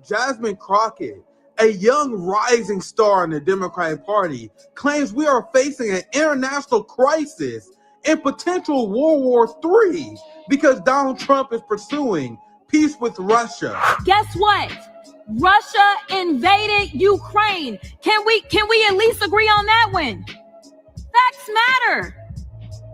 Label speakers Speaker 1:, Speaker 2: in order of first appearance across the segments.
Speaker 1: Jasmine Crockett, a young rising star in the Democratic Party, claims we are facing an international crisis and potential World War III because Donald Trump is pursuing peace with Russia.
Speaker 2: Guess what? Russia invaded Ukraine. Can we at least agree on that one? Facts matter.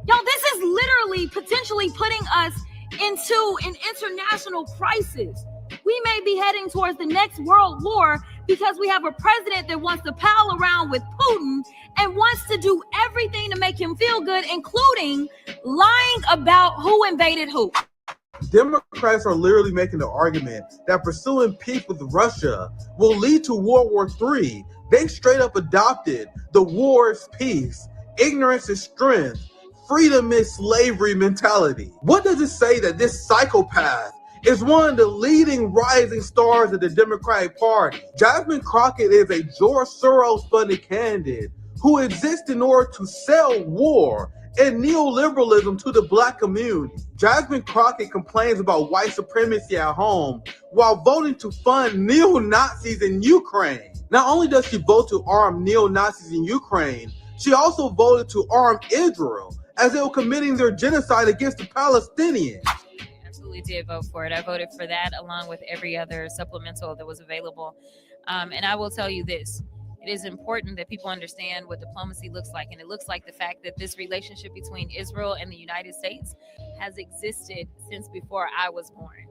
Speaker 2: Yo, this is literally potentially putting us into an international crisis. We may be heading towards the next world war because we have a president that wants to pal around with Putin and wants to do everything to make him feel good, including lying about who invaded who.
Speaker 1: Democrats are literally making the argument that pursuing peace with Russia will lead to World War III. They straight up adopted the war is peace, ignorance is strength, freedom is slavery mentality. What does it say that this psychopath is one of the leading rising stars of the Democratic Party? Jasmine Crockett is a George Soros-funded candidate who exists in order to sell war and neoliberalism to the black community. Jasmine Crockett complains about white supremacy at home while voting to fund neo-Nazis in Ukraine. Not only does she vote to arm neo-Nazis in Ukraine, she also voted to arm Israel as they were committing their genocide against the Palestinians.
Speaker 3: Absolutely did vote for it. I voted for that along with every other supplemental that was available. And I will tell you this. It is important that people understand what diplomacy looks like. And it looks like the fact that this relationship between Israel and the United States has existed since before I was born.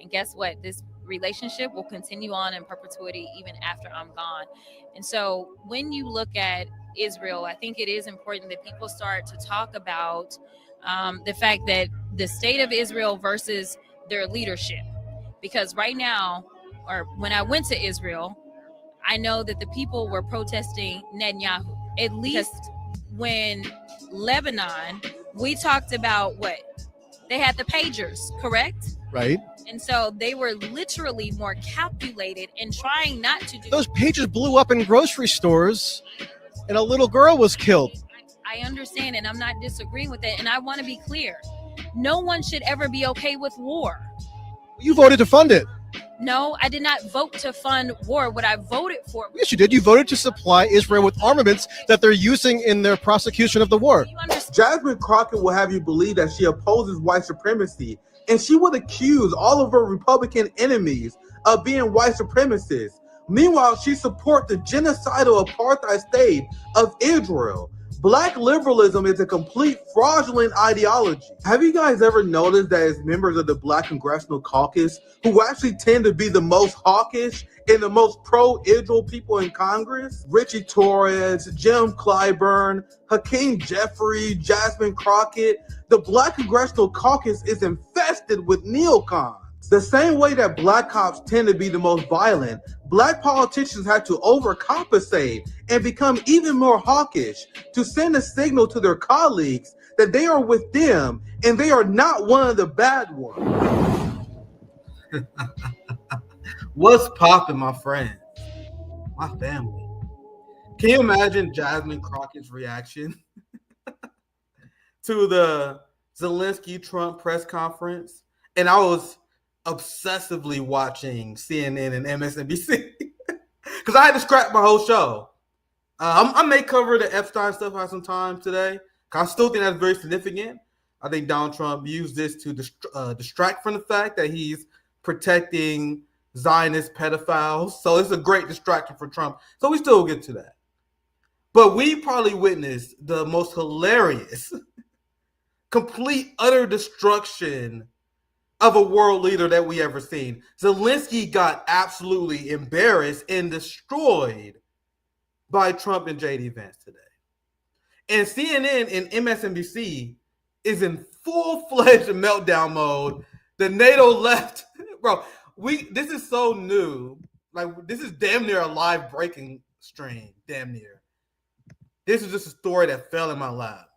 Speaker 3: And guess what? This relationship will continue on in perpetuity even after I'm gone. And so when you look at Israel, I think it is important that people start to talk about the fact that the state of Israel versus their leadership. Because right now, or when I went to Israel, I know that the people were protesting Netanyahu. At least when Lebanon, we talked about what? They had the pagers, correct?
Speaker 4: Right.
Speaker 3: And so they were literally more calculated in trying not to do.
Speaker 4: Those pagers blew up in grocery stores and a little girl was killed.
Speaker 3: I understand, and I'm not disagreeing with that. And I want to be clear. No one should ever be okay with war.
Speaker 4: You voted to fund it.
Speaker 3: No, I did not vote to fund war. What I voted for.
Speaker 4: Yes, you did. You voted to supply Israel with armaments that they're using in their prosecution of the war.
Speaker 1: Jasmine Crockett will have you believe that she opposes white supremacy, and she would accuse all of her Republican enemies of being white supremacists. Meanwhile, she supports the genocidal apartheid state of Israel. Black liberalism is a complete fraudulent ideology. Have you guys ever noticed that as members of the Black Congressional Caucus, who actually tend to be the most hawkish and the most pro-Israel people in Congress? Richie Torres, Jim Clyburn, Hakeem Jeffrey, Jasmine Crockett. The Black Congressional Caucus is infested with neocons. The same way that black cops tend to be the most violent, black politicians have to overcompensate and become even more hawkish to send a signal to their colleagues that they are with them and they are not one of the bad ones.
Speaker 5: What's poppin', my friends? My family. Can you imagine Jasmine Crockett's reaction to the Zelensky Trump press conference? And I was obsessively watching CNN and MSNBC because I had to scrap my whole show. I may cover the Epstein stuff out some time today. I still think that's very significant. I think Donald Trump used this to distract from the fact that he's protecting Zionist pedophiles. So it's a great distraction for Trump. So we still get to that. But we probably witnessed the most hilarious, complete, utter destruction of a world leader that we ever seen. Zelensky got absolutely embarrassed and destroyed by Trump and JD Vance today. And CNN and MSNBC is in full-fledged meltdown mode. The NATO left, bro. This is so new. Like, this is damn near a live breaking stream. Damn near. This is just a story that fell in my lap.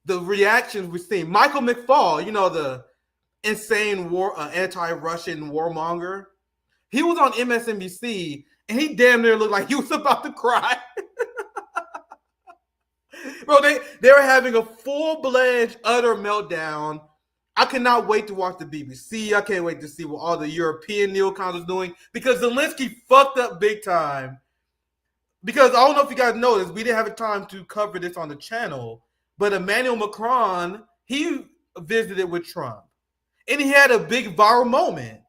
Speaker 5: The reactions we've seen. Michael McFaul, you know, the insane war, anti-Russian warmonger. He was on MSNBC and he damn near looked like he was about to cry. Bro, they were having a full-fledged, utter meltdown. I cannot wait to watch the BBC. I can't wait to see what all the European neocons are doing because Zelensky fucked up big time. Because I don't know if you guys noticed, we didn't have time to cover this on the channel, but Emmanuel Macron, he visited with Trump. And he had a big viral moment.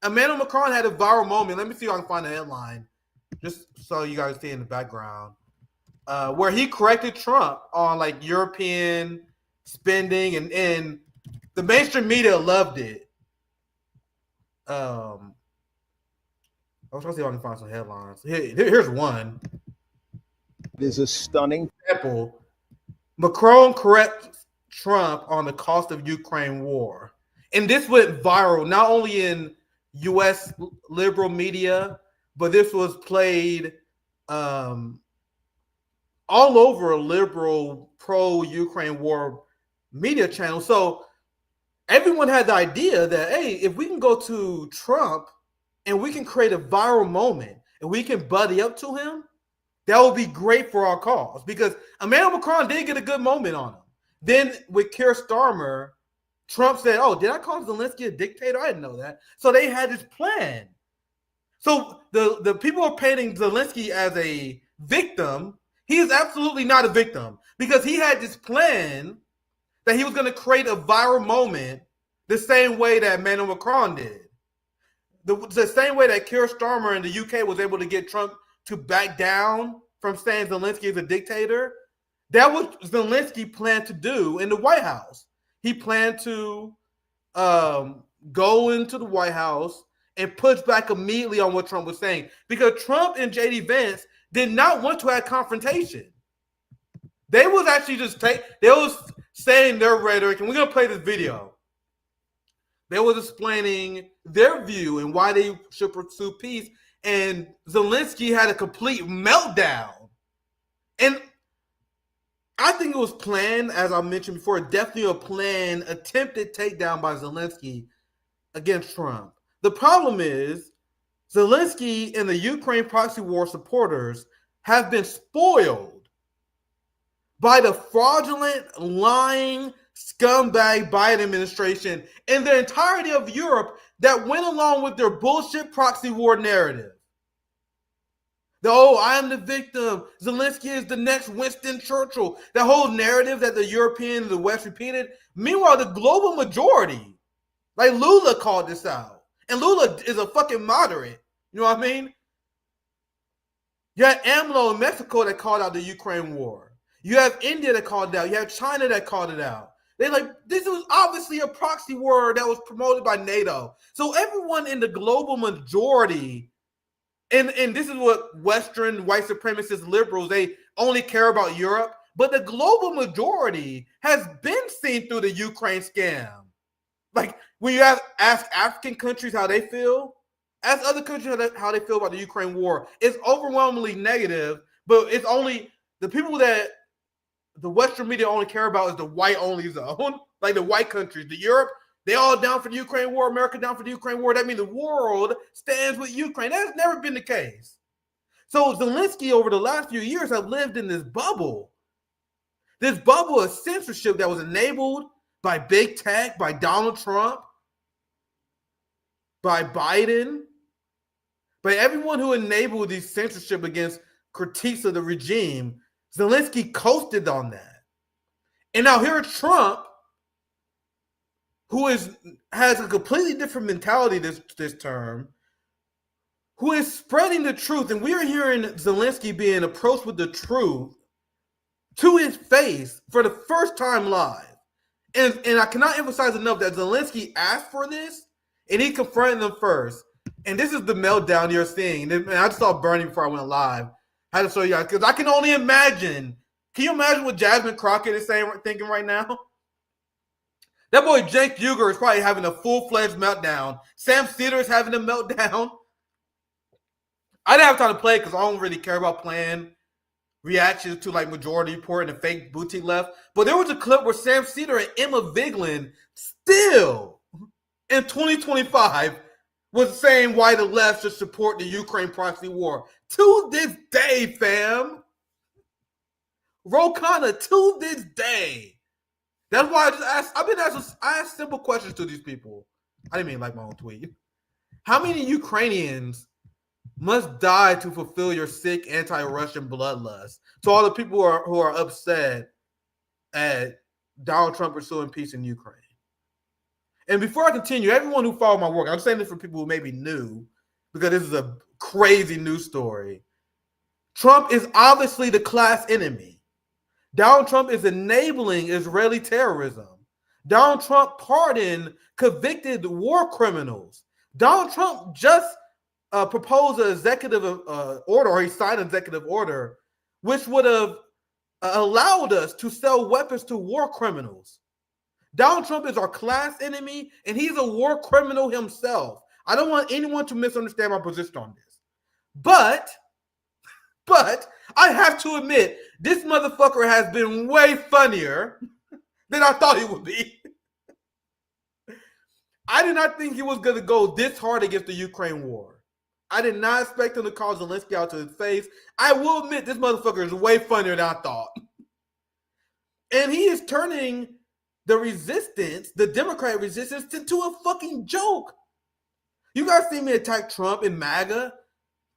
Speaker 5: Emmanuel Macron had a viral moment. Let me see if I can find the headline, just so you guys see in the background, where he corrected Trump on like European spending, and the mainstream media loved it. I was trying to see if I can find some headlines. Here's one.
Speaker 6: It is a stunning
Speaker 5: example. Macron corrects Trump on the cost of Ukraine war. And this went viral, not only in U.S. liberal media, but this was played all over a liberal pro-Ukraine war media channel. So everyone had the idea that, hey, if we can go to Trump and we can create a viral moment and we can buddy up to him, that would be great for our cause. Because Emmanuel Macron did get a good moment on him. Then with Keir Starmer, Trump said, oh, did I call Zelensky a dictator? I didn't know that. So they had this plan. So the people are painting Zelensky as a victim. He is absolutely not a victim because he had this plan that he was going to create a viral moment the same way that Emmanuel Macron did. The same way that Keir Starmer in the UK was able to get Trump to back down from saying Zelensky is a dictator. That was Zelensky planned to do in the White House. He planned to go into the White House and push back immediately on what Trump was saying because Trump and J.D. Vance did not want to have confrontation. They was actually they was saying their rhetoric, and we're going to play this video. They was explaining their view and why they should pursue peace, and Zelensky had a complete meltdown. And I think it was planned, as I mentioned before, definitely a planned, attempted takedown by Zelensky against Trump. The problem is Zelensky and the Ukraine proxy war supporters have been spoiled by the fraudulent, lying, scumbag Biden administration and the entirety of Europe that went along with their bullshit proxy war narrative. I am the victim. Zelensky is the next Winston Churchill. The whole narrative that the Europeans, the West repeated. Meanwhile, the global majority, like Lula called this out. And Lula is a fucking moderate. You know what I mean? You had AMLO in Mexico that called out the Ukraine war. You have India that called it out. You have China that called it out. They're like, this was obviously a proxy war that was promoted by NATO. So everyone in the global majority, and this is what Western white supremacist liberals, they only care about Europe, but the global majority has been seen through the Ukraine scam. Like, when you ask African countries how they feel, ask other countries how they feel about the Ukraine war, it's overwhelmingly negative, but it's only the people that the Western media only care about is the white-only zone, like the white countries. The Europe, they all down for the Ukraine war. America down for the Ukraine war. That means the world stands with Ukraine. That has never been the case. So Zelensky, over the last few years, have lived in this bubble of censorship that was enabled by big tech, by Donald Trump, by Biden, by everyone who enabled this censorship against critiques of the regime. Zelensky coasted on that. And now here Trump, who has a completely different mentality this term, who is spreading the truth. And we are hearing Zelensky being approached with the truth to his face for the first time live. And I cannot emphasize enough that Zelensky asked for this, and he confronted them first. And this is the meltdown you're seeing. And I just saw Bernie before I went live. I had to show you guys, because I can only imagine. Can you imagine what Jasmine Crockett is thinking right now? That boy Cenk Uygur is probably having a full-fledged meltdown. Sam Cedar is having a meltdown. I didn't have time to play it because I don't really care about playing reactions to like Majority Report and the fake boutique left. But there was a clip where Sam Cedar and Emma Vigeland still in 2025 was saying why the left should support the Ukraine proxy war. To this day, fam. Rokana, to this day. That's why I asked simple questions to these people. I didn't mean like my own tweet. How many Ukrainians must die to fulfill your sick anti-Russian bloodlust? To all the people who are upset at Donald Trump pursuing peace in Ukraine. And before I continue, everyone who followed my work, I'm saying this for people who may be new, because this is a crazy news story. Trump is obviously the class enemy. Donald Trump is enabling Israeli terrorism. Donald Trump pardoned convicted war criminals. Donald Trump just proposed an executive order, or he signed an executive order, which would have allowed us to sell weapons to war criminals. Donald Trump is our class enemy, and he's a war criminal himself. I don't want anyone to misunderstand my position on this. But I have to admit, this motherfucker has been way funnier than I thought he would be. I did not think he was going to go this hard against the Ukraine war. I did not expect him to call Zelensky out to his face. I will admit, this motherfucker is way funnier than I thought. And he is turning the resistance, the Democrat resistance, into a fucking joke. You guys see me attack Trump and MAGA?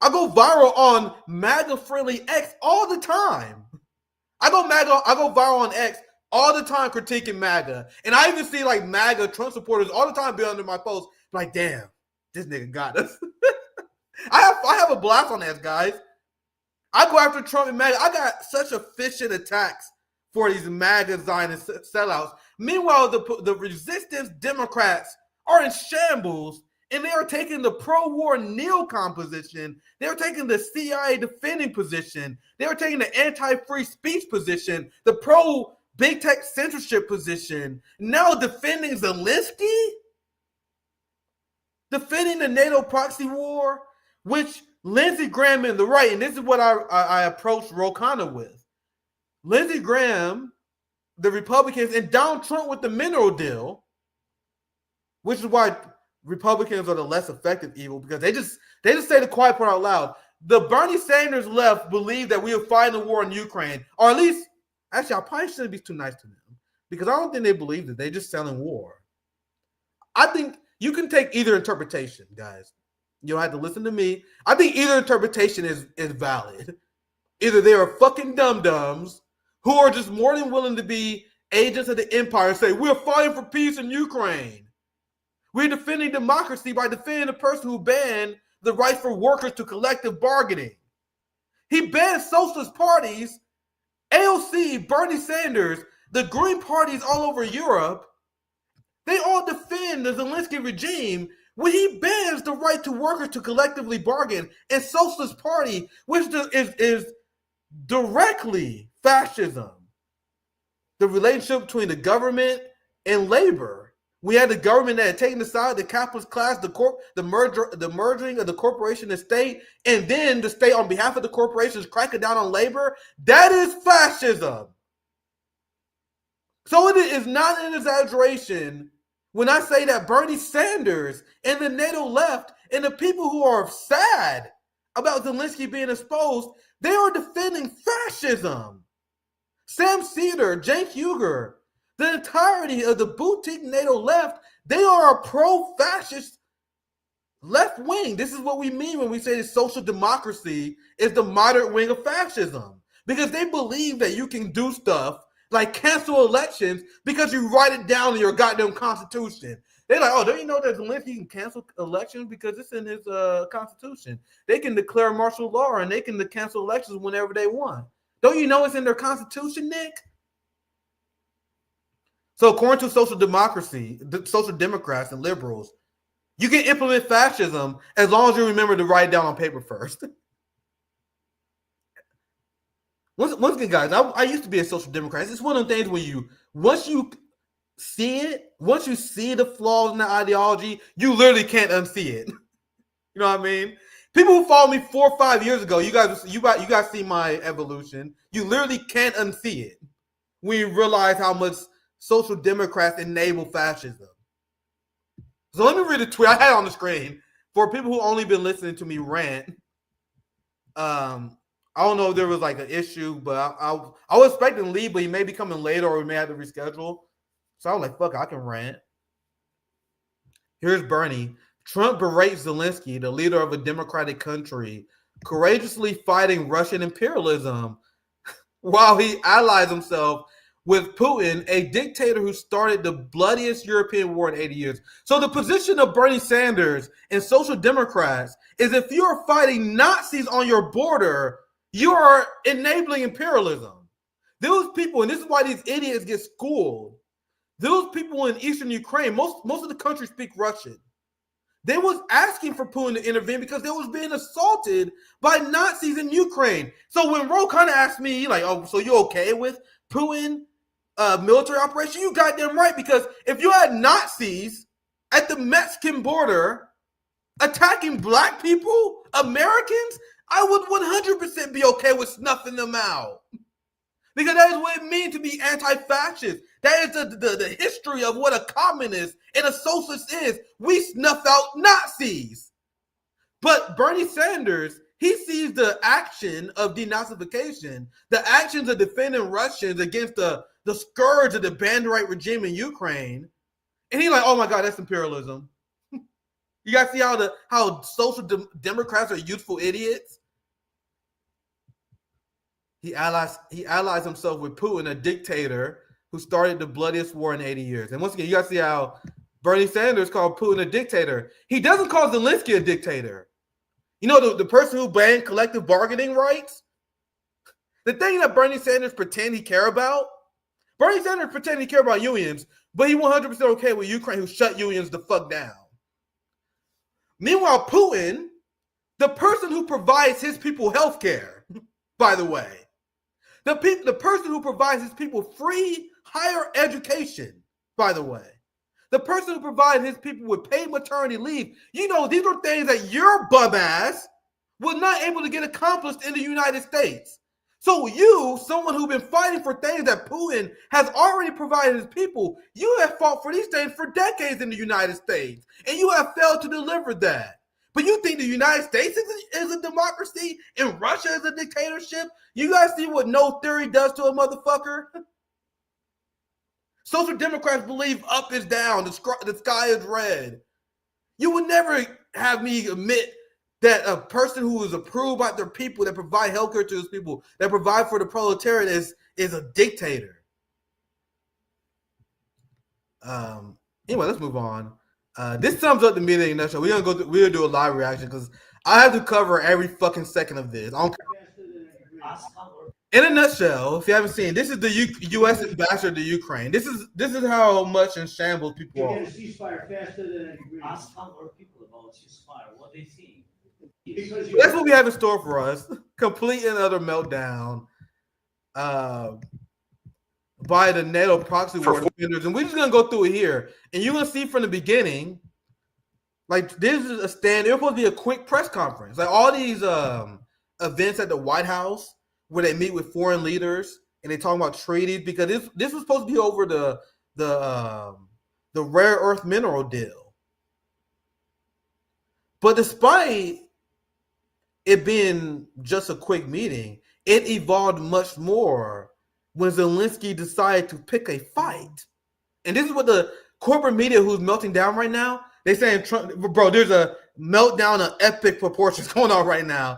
Speaker 5: I go viral on MAGA-friendly X all the time. I go viral on X all the time critiquing MAGA. And I even see like MAGA Trump supporters all the time be under my post, like, damn, this nigga got us. I have a blast on X, guys. I go after Trump and MAGA. I got such efficient attacks for these MAGA Zionist sellouts. Meanwhile, the resistance Democrats are in shambles, and they are taking the pro-war neocon position. They are taking the CIA defending position. They are taking the anti-free speech position, the pro-big tech censorship position. Now defending Zelensky? Defending the NATO proxy war, which Lindsey Graham and the right, and this is what I approached Ro Khanna with. Lindsey Graham, the Republicans, and Donald Trump with the mineral deal, which is why Republicans are the less effective evil, because they just say the quiet part out loud. The Bernie Sanders left believe that we are fighting the war in Ukraine, or at least, actually, I probably shouldn't be too nice to them, because I don't think they believe that. They're just selling war. I think you can take either interpretation, guys. You don't have to listen to me. I think either interpretation is valid. Either they are fucking dum-dums who are just more than willing to be agents of the empire and say, we're fighting for peace in Ukraine. We're defending democracy by defending the person who banned the right for workers to collective bargaining. He banned socialist parties, AOC, Bernie Sanders, the Green parties all over Europe. They all defend the Zelensky regime when he bans the right to workers to collectively bargain, and Socialist Party, which is directly fascism. The relationship between the government and labor. We had the government that had taken the side of the capitalist class, the merging of the corporation and state, and then the state on behalf of the corporations cracking down on labor. That is fascism. So it is not an exaggeration when I say that Bernie Sanders and the NATO left and the people who are sad about Zelensky being exposed, they are defending fascism. Sam Cedar, Cenk Uygur, the entirety of the boutique NATO left, they are a pro-fascist left wing. This is what we mean when we say that social democracy is the moderate wing of fascism. Because they believe that you can do stuff like cancel elections because you write it down in your goddamn constitution. They're like, oh, don't you know that Zelensky can cancel elections because it's in his constitution? They can declare martial law and they can cancel elections whenever they want. Don't you know it's in their constitution, Nick? So according to social democracy, the social democrats and liberals, you can implement fascism as long as you remember to write it down on paper first. Once again, guys, I used to be a social democrat. It's one of the things where once you see the flaws in the ideology, you literally can't unsee it. You know what I mean? People who followed me 4 or 5 years ago, you guys see my evolution. You literally can't unsee it when you realize how much social democrats enable fascism. So let me read a tweet I had on the screen for people who only been listening to me rant. I don't know if there was like an issue, but I was expecting to leave, but he may be coming later or we may have to reschedule. So I was like, fuck, I can rant. Here's Bernie. Trump berates Zelensky, the leader of a democratic country, courageously fighting Russian imperialism while he allies himself with Putin, a dictator who started the bloodiest European war in 80 years. So the position of Bernie Sanders and social democrats is if you're fighting Nazis on your border, you are enabling imperialism. Those people, and this is why these idiots get schooled, those people in eastern Ukraine, most of the country speak Russian. They was asking for Putin to intervene because they was being assaulted by Nazis in Ukraine. So when Ro kind of asked me, like, oh, so you okay with Putin military operation? You goddamn right, because if you had Nazis at the Mexican border attacking black people, Americans, I would 100% be okay with snuffing them out. Because that is what it means to be anti-fascist. That is the history of what a communist and a socialist is. We snuff out Nazis. But Bernie Sanders, he sees the action of denazification, the actions of defending Russians against the scourge of the Banderite regime in Ukraine. And he's like, oh my God, that's imperialism. You guys see how social democrats are useful idiots? He allies himself with Putin, a dictator who started the bloodiest war in 80 years. And once again, you guys see how Bernie Sanders called Putin a dictator. He doesn't call Zelensky a dictator. You know, the person who banned collective bargaining rights? The thing that Bernie Sanders pretend he care about? Bernie Sanders pretend he care about unions, but he 100% okay with Ukraine who shut unions the fuck down. Meanwhile, Putin, the person who provides his people health care, by the way, the person who provides his people free higher education, by the way, the person who provides his people with paid maternity leave, you know, these are things that your bum ass was not able to get accomplished in the United States. So you, someone who's been fighting for things that Putin has already provided his people, you have fought for these things for decades in the United States, and you have failed to deliver that. But you think the United States is a democracy and Russia is a dictatorship? You guys see what no theory does to a motherfucker? Social democrats believe up is down, the sky is red. You would never have me admit that a person who is approved by their people, that provide healthcare to those people, that provide for the proletariat is a dictator. Anyway, let's move on. This sums up the meeting in a nutshell. We're gonna do a live reaction because I have to cover every fucking second of this. In a nutshell, if you haven't seen, this is the U.S. ambassador to Ukraine. This is how much in shambles people are.
Speaker 7: Get a ceasefire faster than an agreement. Ask our people about ceasefire, what they think. Because
Speaker 5: That's what we have in store for us. Complete and utter meltdown by the NATO proxy war defenders. And we're just going to go through it here. And you're going to see from the beginning, like this is a stand. It was supposed to be a quick press conference. Like all these events at the White House where they meet with foreign leaders and they talk about treaties, because this was supposed to be over the rare earth mineral deal. But despite it being just a quick meeting, it evolved much more when Zelensky decided to pick a fight. And this is what the corporate media who's melting down right now, they're saying, Trump, bro, there's a meltdown of epic proportions going on right now.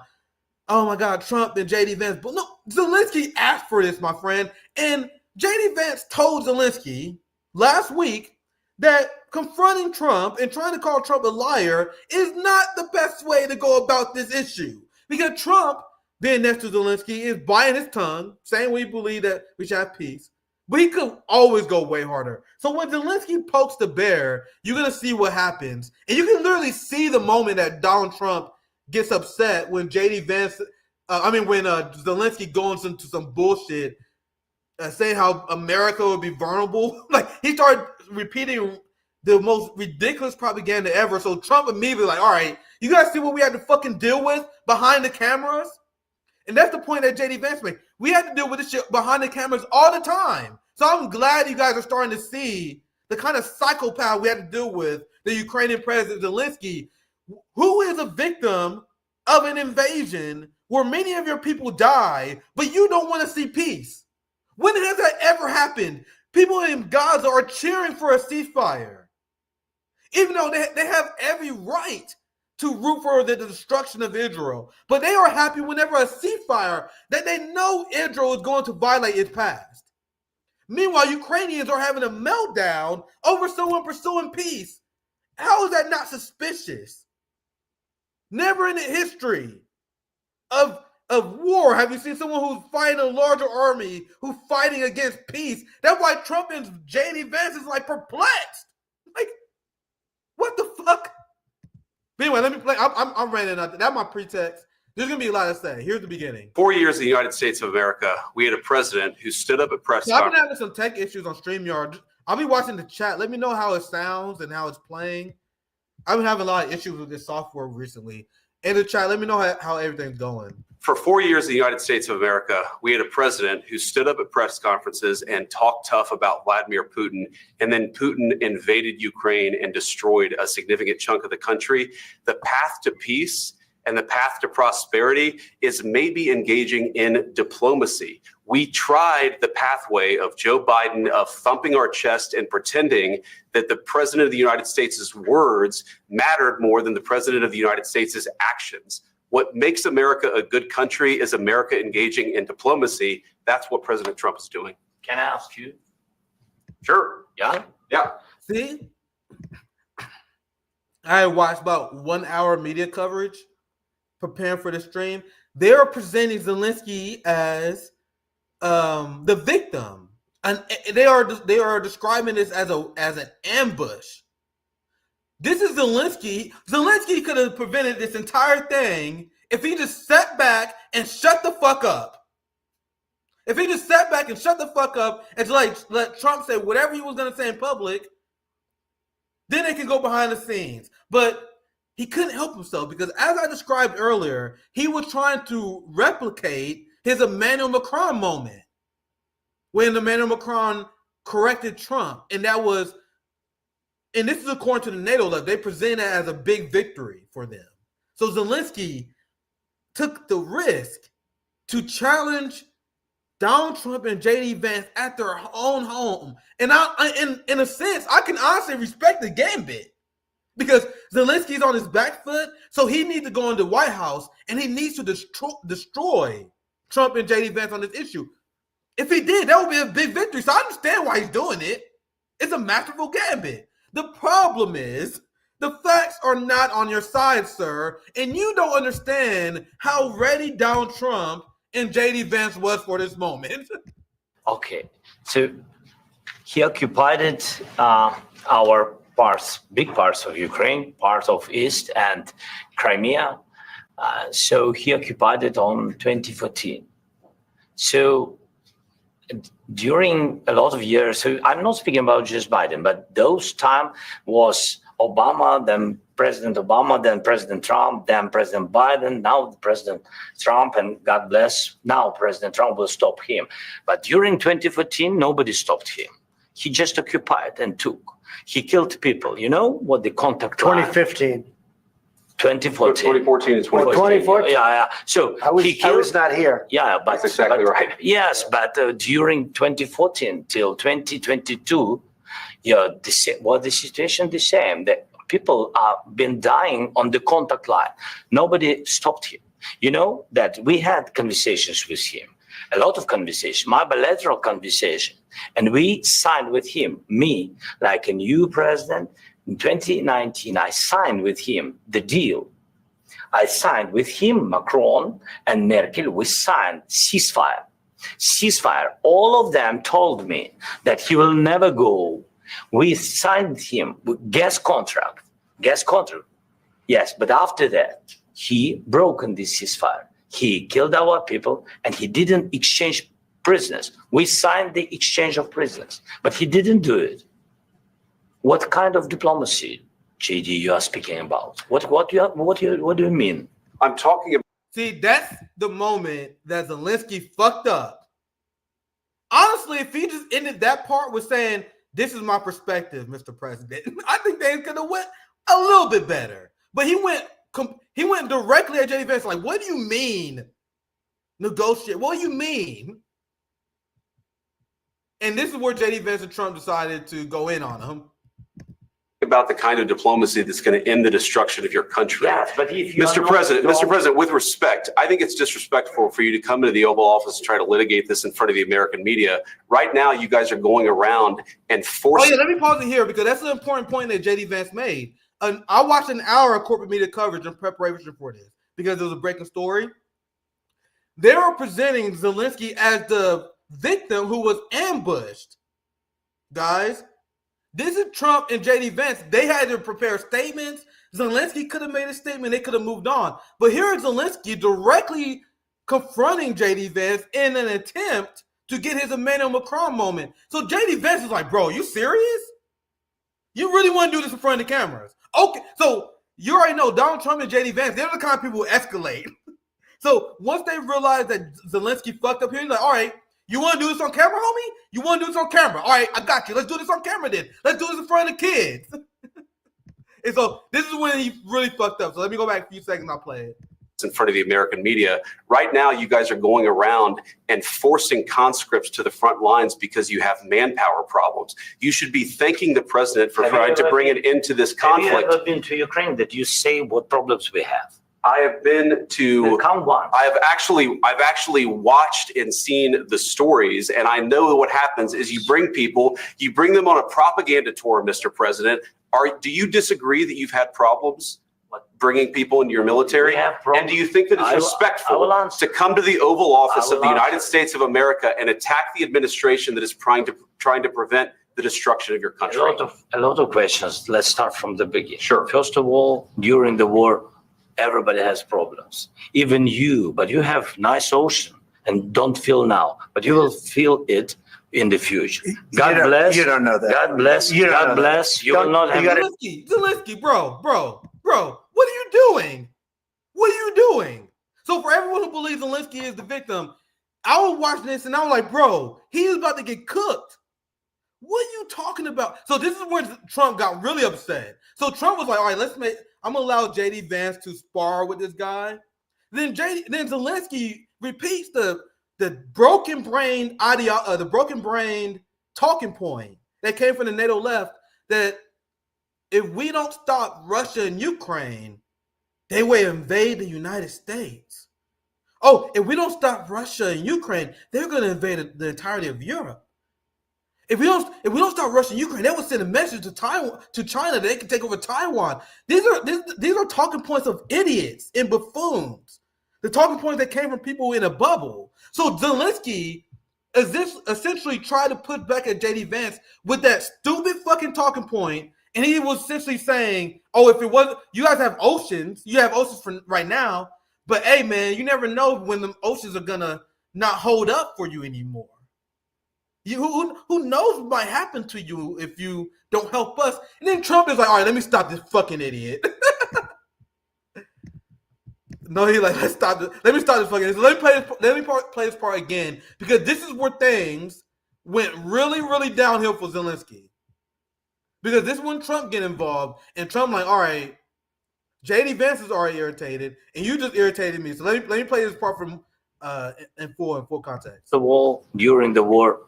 Speaker 5: Oh my God, Trump and JD Vance. But no, Zelensky asked for this, my friend. And JD Vance told Zelensky last week that confronting Trump and trying to call Trump a liar is not the best way to go about this issue. Because Trump, being next to Zelensky, is biting his tongue, saying we believe that we should have peace. But he could always go way harder. So when Zelensky pokes the bear, you're going to see what happens. And you can literally see the moment that Donald Trump gets upset when JD Vance, when Zelensky goes into some bullshit, saying how America would be vulnerable. Like he started repeating the most ridiculous propaganda ever. So Trump immediately like, all right, you guys see what we had to fucking deal with behind the cameras? And that's the point that JD Vance made. We had to deal with this shit behind the cameras all the time. So I'm glad you guys are starting to see the kind of psychopath we had to deal with, the Ukrainian president Zelensky, who is a victim of an invasion where many of your people die, but you don't want to see peace. When has that ever happened? People in Gaza are cheering for a ceasefire, even though they have every right to root for the destruction of Israel. But they are happy whenever a ceasefire that they know Israel is going to violate is passed. Meanwhile, Ukrainians are having a meltdown over someone pursuing peace. How is that not suspicious? Never in the history of war have you seen someone who's fighting a larger army who's fighting against peace. That's why Trump and JD Vance is like perplexed. Like, what the fuck? But anyway, let me play. I'm ranting out. That's my pretext. There's gonna be a lot to say. Here's the beginning.
Speaker 8: 4 years in the United States of America, we had a president who stood up at press
Speaker 5: So I've been
Speaker 8: conferences.
Speaker 5: having some tech issues on StreamYard. I'll be watching the chat. Let me know how it sounds and how it's playing. I've been having a lot of issues with this software recently. In the chat, let me know how everything's going.
Speaker 8: For 4 years in the United States of America, we had a president who stood up at press conferences and talked tough about Vladimir Putin, and then Putin invaded Ukraine and destroyed a significant chunk of the country. The path to peace and the path to prosperity is maybe engaging in diplomacy. We tried the pathway of Joe Biden of thumping our chest and pretending that the president of the United States' words mattered more than the president of the United States' actions. What makes America a good country is America engaging in diplomacy. That's what President Trump is doing.
Speaker 7: Can I ask you?
Speaker 8: Sure.
Speaker 7: Yeah.
Speaker 8: Yeah.
Speaker 5: See? I watched about 1 hour media coverage preparing for the stream. They are presenting Zelensky as the victim, and they are describing this as an ambush. This is Zelensky. Zelensky could have prevented this entire thing if he just sat back and shut the fuck up. If he just sat back and shut the fuck up and let Trump say whatever he was going to say in public, then they can go behind the scenes. But he couldn't help himself because, as I described earlier, he was trying to replicate his Emmanuel Macron moment when Emmanuel Macron corrected Trump. And this is according to the NATO level. They present it as a big victory for them. So Zelensky took the risk to challenge Donald Trump and JD Vance at their own home. And in a sense, I can honestly respect the gambit because Zelensky's on his back foot, so he needs to go in the White House and he needs to destroy Trump and JD Vance on this issue. If he did, that would be a big victory. So I understand why he's doing it. It's a masterful gambit. The problem is the facts are not on your side, sir, and you don't understand how ready Donald Trump and JD Vance was for this moment.
Speaker 7: Okay. So he occupied our parts, big parts of Ukraine, part of East and Crimea. So he occupied it on 2014. So during a lot of years, so I'm not speaking about just Biden, but those time was Obama, then President Obama, then President Trump, then President Biden, now President Trump, and God bless, now President Trump will stop him. But during 2014, nobody stopped him. He just occupied and took. He killed people. You know what the contact
Speaker 9: 2015.
Speaker 7: 2014.
Speaker 8: 2014 and 2014.
Speaker 9: 2014?
Speaker 7: Yeah. So
Speaker 9: I was not here.
Speaker 7: Yeah, but
Speaker 8: That's exactly right.
Speaker 7: Yes, but during 2014 till 2022, the situation the same. The people have been dying on the contact line. Nobody stopped him. You know that we had conversations with him, a lot of conversation, my bilateral conversation, and we signed with him, me, like a new president. In 2019, I signed with him the deal. I signed with him, Macron and Merkel, we signed ceasefire. Ceasefire. All of them told me that he will never go. We signed him with gas contract. Yes, but after that, he broken this ceasefire. He killed our people and he didn't exchange prisoners. We signed the exchange of prisoners, but he didn't do it. What kind of diplomacy, JD, you are speaking about? What do you mean?
Speaker 8: I'm talking about.
Speaker 5: See, that's the moment that Zelensky fucked up. Honestly, if he just ended that part with saying, "This is my perspective, Mr. President," I think they could have went a little bit better. But he went directly at JD Vance, like, "What do you mean negotiate? What do you mean?" And this is where JD Vance and Trump decided to go in on him.
Speaker 8: About the kind of diplomacy that's going to end the destruction of your country.
Speaker 7: Yes, but if you
Speaker 8: Mr. President, with respect, I think it's disrespectful for you to come into the Oval Office and try to litigate this in front of the American media. Right now, you guys are going around and forcing.
Speaker 5: Oh yeah, let me pause it here because that's an important point that JD Vance made. I watched an hour of corporate media coverage in preparation for this because it was a breaking story. They were presenting Zelensky as the victim who was ambushed. Guys, this is Trump and JD Vance. They had to prepare statements. Zelensky could have made a statement. They could have moved on. But here is Zelensky directly confronting JD Vance in an attempt to get his Emmanuel Macron moment. So JD Vance is like, bro, you serious? You really want to do this in front of the cameras? Okay, so you already know Donald Trump and JD Vance, they're the kind of people who escalate. So once they realized that Zelensky fucked up here, he's like, all right, you want to do this on camera, homie? You want to do this on camera? All right, I got you. Let's do this on camera then. Let's do this in front of the kids. And so this is when he really fucked up. So let me go back a few seconds. I'll play it.
Speaker 8: In front of the American media. Right now, you guys are going around and forcing conscripts to the front lines because you have manpower problems. You should be thanking the president for trying to bring an end to this conflict.
Speaker 7: Have you ever been to Ukraine that you say what problems we have?
Speaker 8: I have been to.
Speaker 7: Count one.
Speaker 8: I've actually watched and seen the stories, and I know what happens is you bring them on a propaganda tour, Mr. President. Do you disagree that you've had problems bringing people into your military? And do you think that it's respectful to come to the Oval Office of the United States of America and attack the administration that is trying to prevent the destruction of your country?
Speaker 7: A lot of questions. Let's start from the beginning.
Speaker 8: Sure.
Speaker 7: First of all, during the war, everybody has problems. Even you, but you have nice ocean and don't feel now, but you will feel it in the future. God bless.
Speaker 9: You don't know that.
Speaker 7: God bless. God bless. You will not have.
Speaker 5: Zelensky, bro, what are you doing? What are you doing? So for everyone who believes Zelensky is the victim, I was watching this and I was like, bro, he is about to get cooked. What are you talking about? So this is where Trump got really upset. So Trump was like, all right, I'm gonna allow JD Vance to spar with this guy. Then Zelensky repeats the broken brain the broken brain talking point that came from the NATO left that if we don't stop Russia and Ukraine, they will invade the United States. Oh, if we don't stop Russia and Ukraine, they're going to invade the entirety of Europe. If we don't stop Russia and Ukraine, they will send a message to China that they can take over Taiwan. These are talking points of idiots and buffoons. The talking points that came from people in a bubble. So Zelensky essentially tried to put back at JD Vance with that stupid fucking talking point. And he was essentially saying, oh, if it wasn't, you guys have oceans. You have oceans for right now. But hey, man, you never know when the oceans are going to not hold up for you anymore. Who knows what might happen to you if you don't help us? And then Trump is like, all right, let me stop this fucking idiot. No, he's like, let me stop this fucking idiot. So let me play this part again, because this is where things went really, really downhill for Zelensky. Because this is when Trump get involved, and Trump like, all right, JD Vance is already irritated, and you just irritated me. So let me play this part from in full context.
Speaker 7: During the war,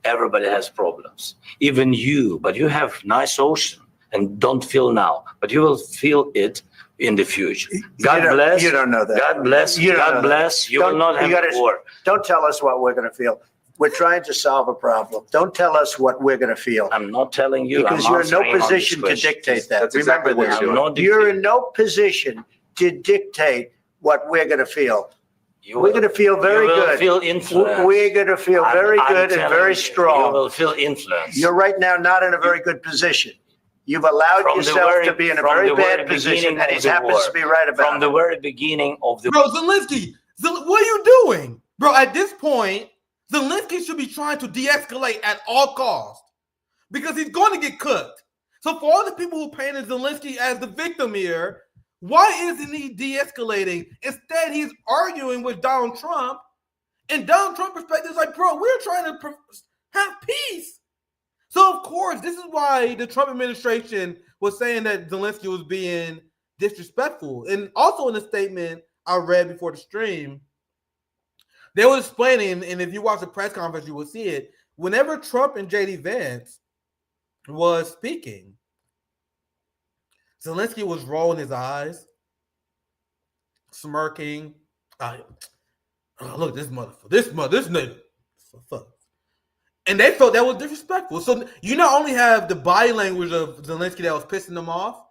Speaker 7: everybody has problems. Even you, but you have nice ocean and don't feel now, but you will feel it in the future. God bless.
Speaker 9: You don't know that.
Speaker 7: God bless. God bless. You will not have war.
Speaker 9: Don't tell us what we're going to feel. We're trying to solve a problem. Don't tell us what we're going to feel.
Speaker 7: I'm not telling you.
Speaker 9: Because you're in no position to dictate that. Remember this. You're in no position to dictate what we're going to feel. We're going to feel very good.
Speaker 7: Feel influence.
Speaker 9: We're going to feel very good and very strong.
Speaker 7: You will feel influence.
Speaker 9: You're right now not in a very good position. You've allowed yourself to be in a very bad position, and he happens to be right about it.
Speaker 7: From the very beginning of the
Speaker 5: war. Bro, Zelensky, what are you doing? Bro, at this point, Zelensky should be trying to de-escalate at all costs because he's going to get cooked. So for all the people who painted Zelensky as the victim here, why isn't he de-escalating? Instead, he's arguing with Donald Trump, and Donald Trump's perspective is like, bro, we're trying to have peace. So, of course, this is why the Trump administration was saying that Zelensky was being disrespectful. And also in the statement I read before the stream, they were explaining, and if you watch the press conference, you will see it, whenever Trump and JD Vance was speaking, Zelensky was rolling his eyes, smirking. Look, this nigga. Fuck. And they felt that was disrespectful. So you not only have the body language of Zelensky that was pissing them off,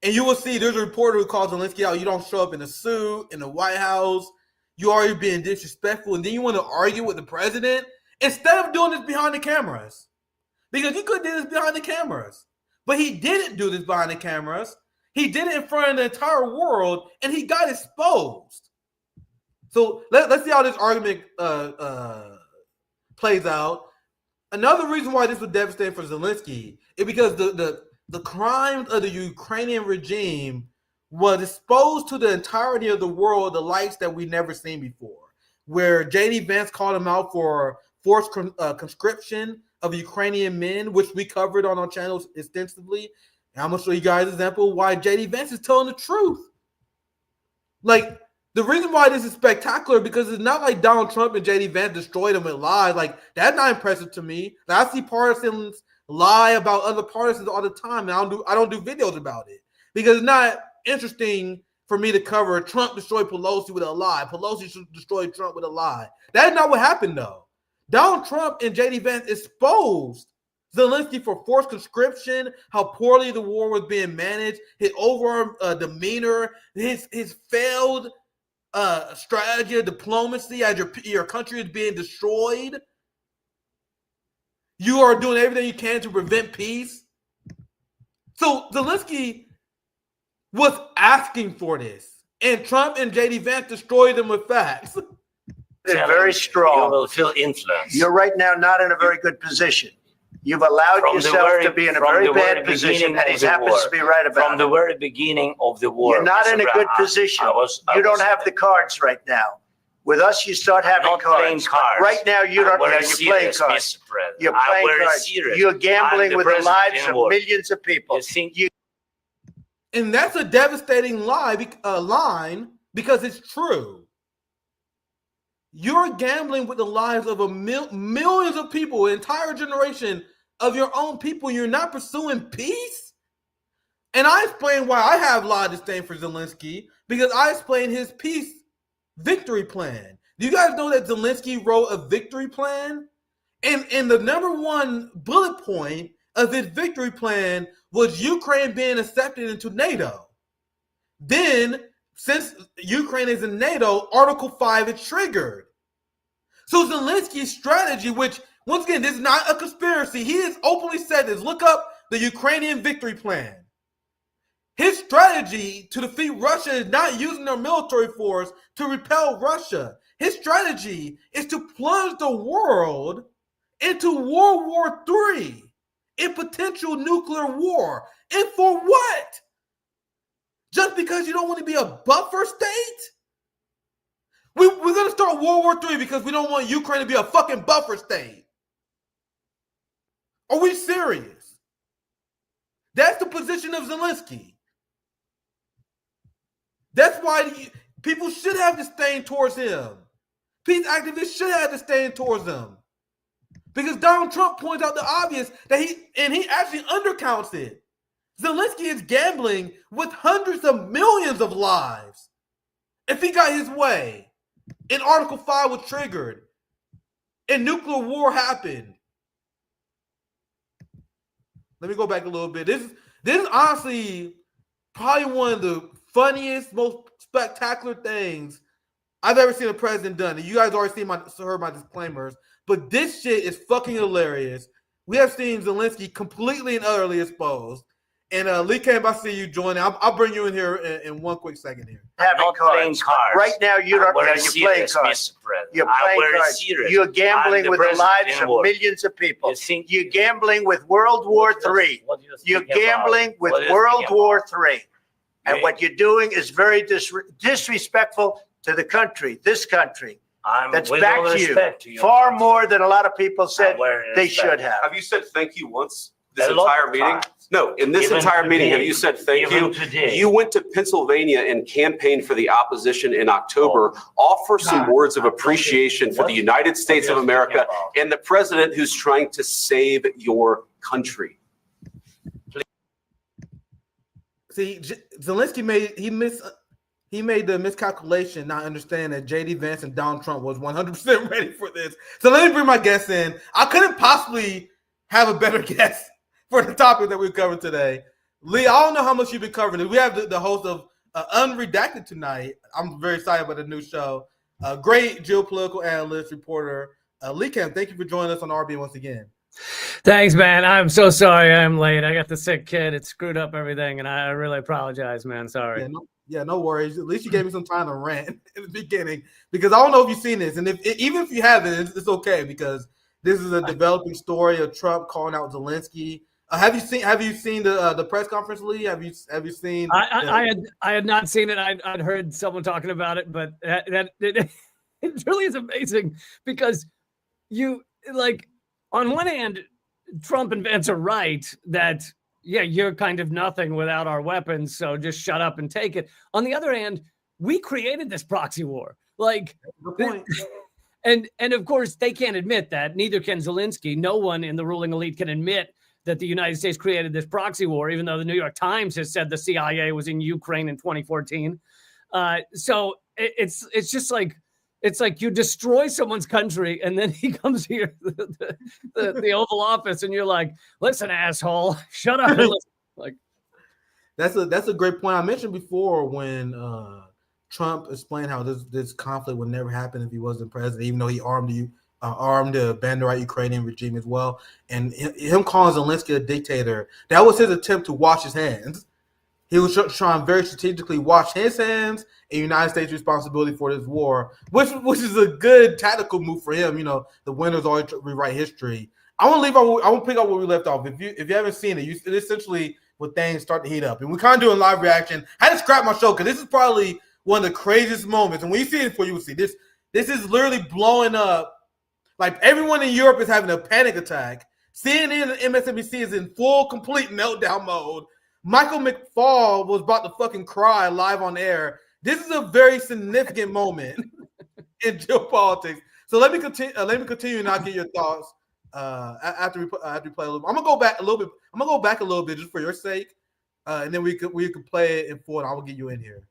Speaker 5: and you will see there's a reporter who calls Zelensky out. You don't show up in a suit in the White House. You already being disrespectful, and then you want to argue with the president instead of doing this behind the cameras. Because he could do this behind the cameras. But he didn't do this behind the cameras. He did it in front of the entire world, and he got exposed. So let's see how this argument plays out. Another reason why this was devastating for Zelensky is because the crimes of the Ukrainian regime was exposed to the entirety of the world, the likes that we've never seen before. Where J.D. Vance called him out for forced conscription of Ukrainian men, which we covered on our channels extensively. And I'm going to show you guys an example why J.D. Vance is telling the truth. Like, the reason why this is spectacular because it's not like Donald Trump and J.D. Vance destroyed him with lies. Like, that's not impressive to me. Like, I see partisans lie about other partisans all the time, and I don't do videos about it because it's not interesting for me to cover Trump destroyed Pelosi with a lie. Pelosi destroyed Trump with a lie. That's not what happened, though. Donald Trump and J.D. Vance exposed Zelensky for forced conscription, how poorly the war was being managed, his overall demeanor, his failed strategy of diplomacy as your country is being destroyed. You are doing everything you can to prevent peace. So Zelensky was asking for this, and Trump and J.D. Vance destroyed them with facts.
Speaker 9: They're very strong.
Speaker 7: You will feel influence.
Speaker 9: You're right now not in a very good position. You've allowed yourself to be in a very bad position, and he happens to be right about it.
Speaker 7: From the very beginning of the war.
Speaker 9: You're not in a good position. You don't have the cards right now. With us, you start having cards. Right now, you don't. You're playing cards. You're playing cards. You're gambling with the lives of millions of people.
Speaker 5: And that's a devastating line because it's true. You're gambling with the lives of millions of people, an entire generation of your own people. You're not pursuing peace. And I explain why I have a lot of disdain for Zelensky because I explain his peace victory plan. Do you guys know that Zelensky wrote a victory plan? And the number one bullet point of his victory plan was Ukraine being accepted into NATO. Then, since Ukraine is in NATO, Article 5 is triggered. So Zelensky's strategy, which, once again, this is not a conspiracy. He has openly said this. Look up the Ukrainian victory plan. His strategy to defeat Russia is not using their military force to repel Russia. His strategy is to plunge the world into World War III, in potential nuclear war. And for what? Just because you don't want to be a buffer state? We're going to start World War III because we don't want Ukraine to be a fucking buffer state. Are we serious? That's the position of Zelensky. That's why people should have disdain towards him. Peace activists should have disdain towards him. Because Donald Trump points out the obvious that he actually undercounts it. Zelensky is gambling with hundreds of millions of lives. If he got his way, and Article 5 was triggered, and nuclear war happened. Let me go back a little bit. This is honestly probably one of the funniest, most spectacular things I've ever seen a president done. And you guys already heard my disclaimers, but this shit is fucking hilarious. We have seen Zelensky completely and utterly exposed. And Lee Camp, I see you joining. I'll bring you in here in one quick second here.
Speaker 9: Having cards. Right now, you're playing cards. You're playing cards. You're gambling with the lives of millions of people. You're gambling with World War III. You're gambling with World War III. And what you're doing is very disrespectful to the country, this country. That's back to you far more than a lot of people said they should have.
Speaker 8: Have you said thank you once? this entire meeting? No, in this entire meeting, have you said thank you? You went to Pennsylvania and campaigned for the opposition in October. Offer some words of appreciation for the United States of America and the president who's trying to save your country.
Speaker 5: See, Zelensky made the miscalculation, not understanding that J.D. Vance and Donald Trump was 100% ready for this. So let me bring my guests in. I couldn't possibly have a better guest for the topic that we covered today. Lee, I don't know how much you've been covering it. We have the host of Unredacted tonight. I'm very excited about the new show. Great geopolitical analyst, reporter. Lee Camp, thank you for joining us on RB once again.
Speaker 10: Thanks, man. I'm so sorry I'm late. I got the sick kid. It screwed up everything, and I really apologize, man. Sorry.
Speaker 5: No worries. At least you gave me some time to rant in the beginning, because I don't know if you've seen this, and even if you haven't, it's okay, because this is a developing story of Trump calling out Zelensky. Have you seen the press conference, Lee? Have you seen?
Speaker 10: I had not seen it. I'd heard someone talking about it, but it really is amazing, because you, like, on one hand, Trump and Vance are right that, yeah, you're kind of nothing without our weapons, so just shut up and take it. On the other hand, we created this proxy war. Like,
Speaker 5: good point.
Speaker 10: And of course, they can't admit that. Neither can Zelensky. No one in the ruling elite can admit that the United States created this proxy war, even though the New York Times has said the CIA was in Ukraine in 2014. So it's just like, it's like you destroy someone's country, and then he comes here, the Oval Office, and you're like, listen, asshole, shut up. Like,
Speaker 5: that's a great point. I mentioned before when Trump explained how this conflict would never happen if he wasn't president, even though he armed the Banderite Ukrainian regime as well. And him calling Zelensky a dictator, that was his attempt to wash his hands. He was trying very strategically wash his hands and United States responsibility for this war, which is a good tactical move for him. You know, the winners always rewrite history. I want to pick up where we left off. If you haven't seen it, it essentially when things start to heat up, and we're kind of doing live reaction. I had to scrap my show because this is probably one of the craziest moments. And when you see it, you will see this. This is literally blowing up. Like, everyone in Europe is having a panic attack. CNN and MSNBC is in full, complete meltdown mode. Michael McFaul was about to fucking cry live on air. This is a very significant moment in geopolitics. So let me continue and I'll get your thoughts after we play a little. I'm gonna go back a little bit. I'm gonna go back a little bit just for your sake, and then we could play it in full. And I will get you in here.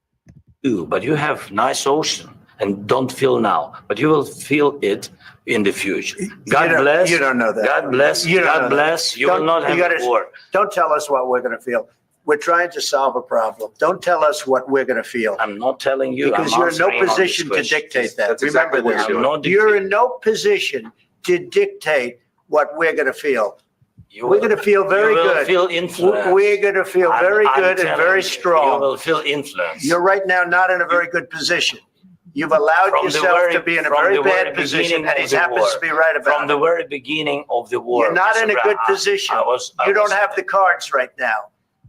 Speaker 7: But you have nice ocean and don't feel now, but you will feel it in the future. God bless.
Speaker 9: You don't know that.
Speaker 7: God bless. God bless. You will not have war.
Speaker 9: Don't tell us what we're going to feel. We're trying to solve a problem. Don't tell us what we're going to feel.
Speaker 7: I'm not telling you.
Speaker 9: Because you're in no position to dictate that. Remember this. You're in no position to dictate what we're going to feel. We're going to feel very good.
Speaker 7: Feel influence.
Speaker 9: We're going to feel very good and very strong.
Speaker 7: You will feel influence.
Speaker 9: You're right now not in a very good position. You've allowed yourself to be in a very bad position, and he happens to be right about it.
Speaker 7: From the very beginning of the war.
Speaker 9: You're not in a good position. You don't have the cards right now.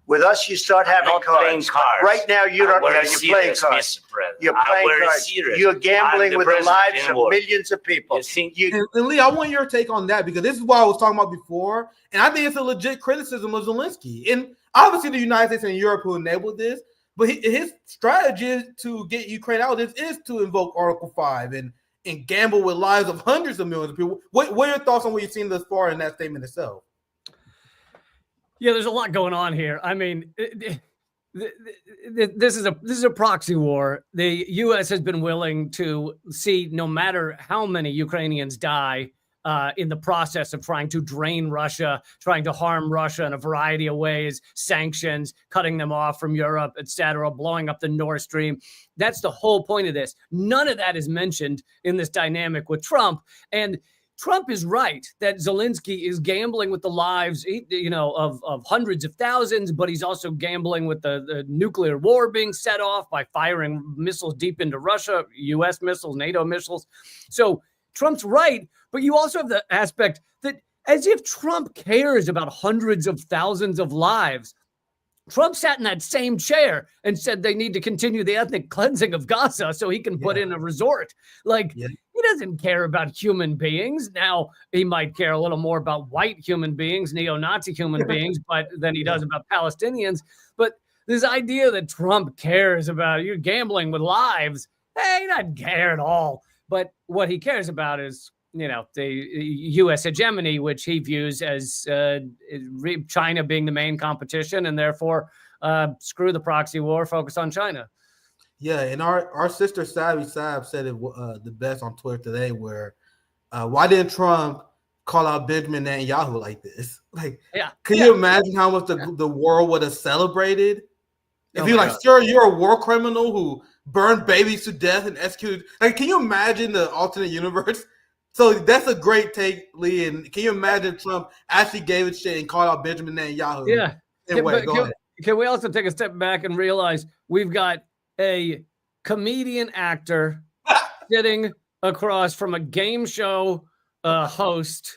Speaker 9: With us, you start having cards. Right now, you don't. You're playing cards. You're playing cards. You're gambling with the lives of millions of people.
Speaker 5: And Lee, I want your take on that, because this is what I was talking about before, and I think it's a legit criticism of Zelensky. And obviously, the United States and Europe who enabled this, but his strategy is to get Ukraine out. This is to invoke Article 5 and gamble with lives of hundreds of millions of people. What are your thoughts on what you've seen thus far in that statement itself?
Speaker 10: Yeah, there's a lot going on here. I mean, this is a proxy war. The U.S. has been willing to see no matter how many Ukrainians die in the process of trying to drain Russia, trying to harm Russia in a variety of ways, sanctions, cutting them off from Europe, etc., blowing up the Nord Stream. That's the whole point of this. None of that is mentioned in this dynamic with Trump. And Trump is right that Zelensky is gambling with the lives, of hundreds of thousands, but he's also gambling with the nuclear war being set off by firing missiles deep into Russia, U.S. missiles, NATO missiles. So Trump's right, but you also have the aspect that as if Trump cares about hundreds of thousands of lives. Trump sat in that same chair and said they need to continue the ethnic cleansing of Gaza so he can put in a resort. He doesn't care about human beings. Now, he might care a little more about white human beings, neo-Nazi human beings, but than he does about Palestinians. But this idea that Trump cares about you gambling with lives, he doesn't care at all. But what he cares about is, the U.S. hegemony, which he views as China being the main competition, and therefore screw the proxy war, focus on China.
Speaker 5: Yeah, and our sister Savvy Sab said it the best on Twitter today, where why didn't Trump call out Benjamin Netanyahu like this? Like, can you imagine how much the world would have celebrated? If you're like, sure, you're a war criminal who burned babies to death and executed. Like, can you imagine the alternate universe? So that's a great take, Lee. And can you imagine Trump actually gave a shit and called out Benjamin Netanyahu?
Speaker 10: Yeah.
Speaker 5: Go ahead.
Speaker 10: Can we also take a step back and realize we've got a comedian actor sitting across from a game show host,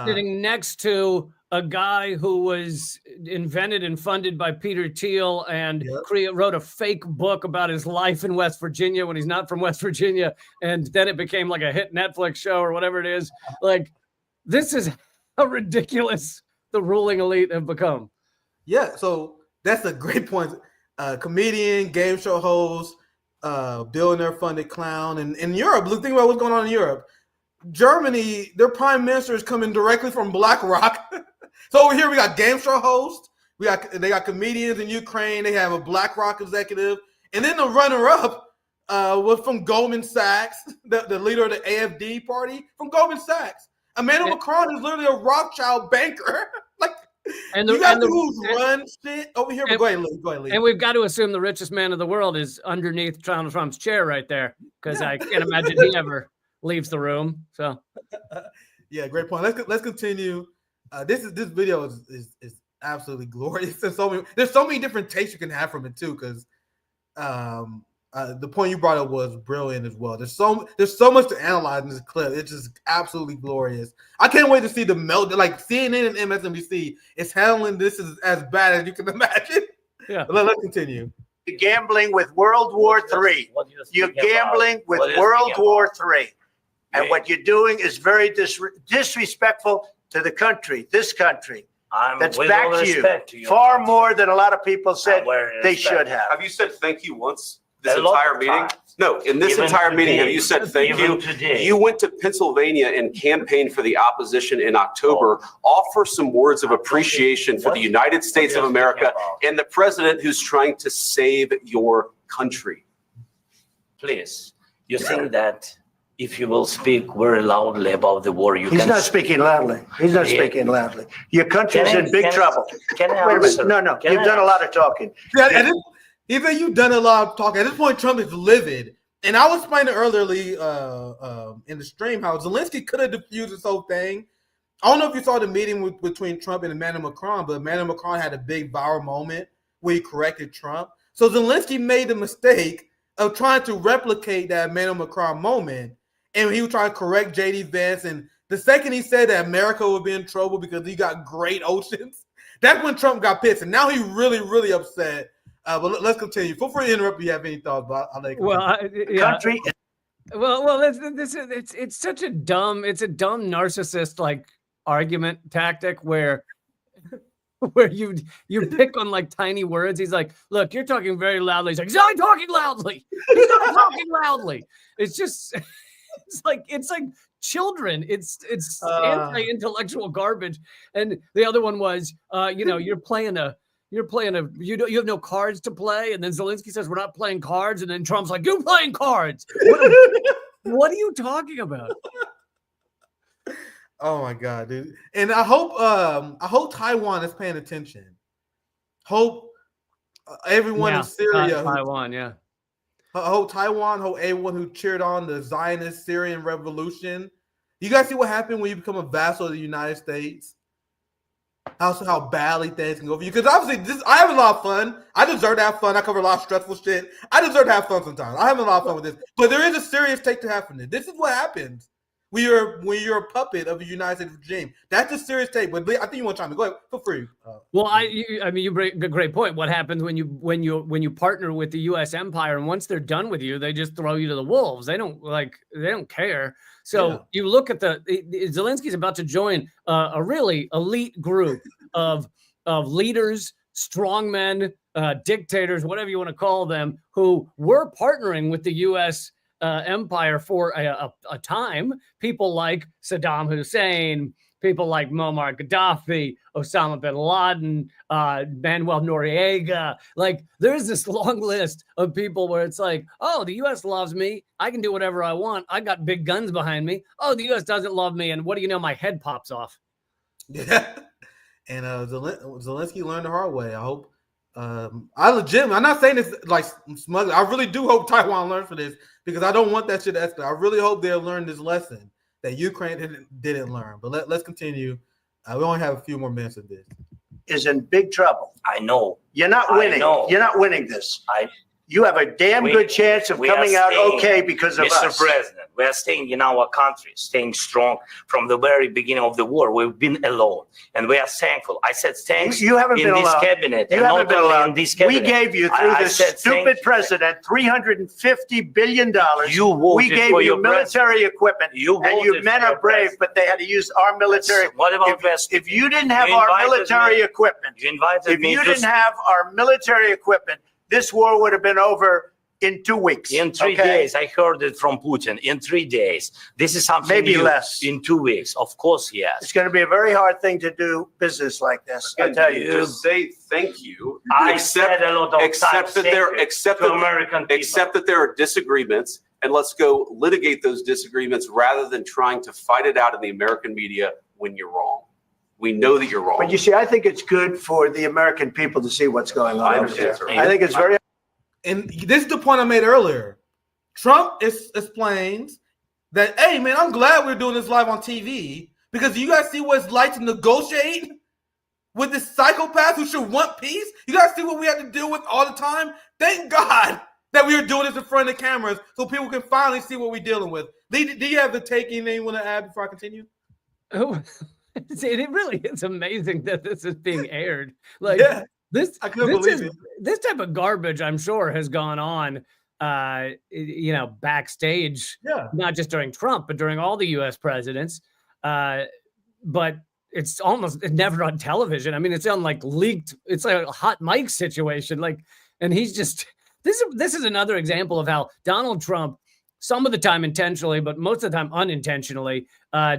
Speaker 10: sitting next to a guy who was invented and funded by Peter Thiel and wrote a fake book about his life in West Virginia when he's not from West Virginia. And then it became like a hit Netflix show or whatever it is. Like, this is how ridiculous the ruling elite have become.
Speaker 5: Yeah, so that's a great point. Comedian, game show host, billionaire funded clown. And in Europe, look, think about what's going on in Europe. Germany, their prime minister is coming directly from BlackRock. So over here we got game show hosts, they got comedians in Ukraine, they have a BlackRock executive, and then the runner-up was from Goldman Sachs, the leader of the AfD party from Goldman Sachs. Emmanuel Macron is literally a Rothschild banker. Like, you got who's run shit over here. Go ahead, Lee.
Speaker 10: And we've got to assume the richest man in the world is underneath Donald Trump's chair right there, because I can't imagine he ever leaves the room. So,
Speaker 5: yeah, great point. Let's continue. This video is absolutely glorious. There's so many different takes you can have from it too, because the point you brought up was brilliant as well. There's so much to analyze in this clip. It's just absolutely glorious. I can't wait to see the melt. Like, CNN and MSNBC is handling this as bad as you can imagine.
Speaker 10: Yeah.
Speaker 5: Let's continue.
Speaker 9: You're gambling with World War III. You're gambling with World War III. And what you're doing is very disrespectful to the country, this country. That's back to you far more than a lot of people said they should have.
Speaker 8: Have you said thank you once this entire meeting? No, in this entire meeting, have you said thank you? You went to Pennsylvania and campaigned for the opposition in October. Offer some words of appreciation for the United States of America and the president who's trying to save your country.
Speaker 7: Please, you think that if you will speak very loudly about the war,
Speaker 9: He's not speaking loudly. He's not speaking loudly. Your country's in big trouble.
Speaker 7: Can I
Speaker 9: Wait a
Speaker 7: answer?
Speaker 9: minute. No. You've done a lot of talking.
Speaker 5: Even you've done a lot of talking. At this point, Trump is livid. And I was explaining earlier in the stream how Zelensky could have diffused this whole thing. I don't know if you saw the meeting between Trump and Emmanuel Macron, but Emmanuel Macron had a big viral moment where he corrected Trump. So Zelensky made the mistake of trying to replicate that Emmanuel Macron moment. And he was trying to correct J.D. Vance. And the second he said that America would be in trouble because he got great oceans, that's when Trump got pissed. And now he's really, really upset. But let's continue. Feel free to interrupt if you have any thoughts. But I'll let you
Speaker 9: Country.
Speaker 10: Well, it's such a dumb narcissist like argument tactic where you pick on like tiny words. He's like, look, you're talking very loudly. He's like, he's not talking loudly. He's not talking loudly. It's like children. It's anti-intellectual garbage. And the other one was, you have no cards to play. And then Zelensky says, we're not playing cards. And then Trump's like, you're playing cards. What are you talking about?
Speaker 5: Oh my God, dude. And I hope Taiwan is paying attention. Hope everyone in Syria.
Speaker 10: Taiwan, yeah.
Speaker 5: Hope Taiwan, hope everyone who cheered on the Zionist Syrian revolution. You guys see what happened when you become a vassal of the United States? How badly things can go for you. Because obviously, I have a lot of fun. I deserve to have fun. I cover a lot of stressful shit. I deserve to have fun sometimes. I have a lot of fun with this. But there is a serious take to have from this. This is what happens when you're a puppet of a United States regime. That's a serious take. But I think you want to chime in. Go ahead, feel free.
Speaker 10: Well, I mean, you bring a great point. What happens when you partner with the U.S. empire, and once they're done with you, they just throw you to the wolves. They don't care. So you look at Zelensky's about to join a really elite group of leaders, strongmen, dictators, whatever you want to call them, who were partnering with the U.S. Empire for a time. People like Saddam Hussein, people like Muammar Gaddafi, Osama bin Laden, Manuel Noriega. Like, there's this long list of people where it's like, oh, the U.S. loves me. I can do whatever I want. I got big guns behind me. Oh, the U.S. doesn't love me. And what do you know? My head pops off.
Speaker 5: Yeah. And Zelensky learned the hard way. I hope. I'm not saying this like smugly. I really do hope Taiwan learns for this, because I don't want that shit to escalate. I really hope they'll learn this lesson that Ukraine didn't learn. But let's continue. We only have a few more minutes of this.
Speaker 9: Is in big trouble.
Speaker 7: I know.
Speaker 9: You're not winning. You're not winning this. You have a damn good chance of coming out okay because of us.
Speaker 7: Mr. President, we are staying in our country, staying strong from the very beginning of the war. We've been alone, and we are thankful. I said thanks.
Speaker 9: You haven't been allowed.
Speaker 7: Cabinet.
Speaker 9: You haven't been allowed.
Speaker 7: In this cabinet.
Speaker 9: We gave you, through this stupid president, $350 billion. We gave you military equipment, and your men are brave, but they had to use our military.
Speaker 7: What about
Speaker 9: if you didn't have our military equipment, this war would have been over in 2 weeks.
Speaker 7: In 3 days, I heard it from Putin. In 3 days, this is something
Speaker 9: maybe
Speaker 7: new.
Speaker 9: Less.
Speaker 7: In 2 weeks, of course, yes.
Speaker 9: It's going to be a very hard thing to do business like this. I tell you,
Speaker 8: just say thank you.
Speaker 7: I said a lot of
Speaker 8: except that there are disagreements, and let's go litigate those disagreements rather than trying to fight it out in the American media when you're wrong. We know that you're wrong.
Speaker 9: But you see, I think it's good for the American people to see what's going on. I think it's very.
Speaker 5: And this is the point I made earlier. Trump explains that, hey, man, I'm glad we're doing this live on TV, because you guys see what it's like to negotiate with this psychopath who should want peace. You guys see what we have to deal with all the time. Thank God that we are doing this in front of the cameras so people can finally see what we're dealing with. Do you have the take anything you want to add before I continue?
Speaker 10: Oh. It really is amazing that this is being aired. Like, this type of garbage, I'm sure, has gone on, backstage, not just during Trump, but during all the U.S. presidents. But it's never on television. I mean, it's on leaked. It's like a hot mic situation. And he's just this is another example of how Donald Trump, some of the time intentionally, but most of the time unintentionally,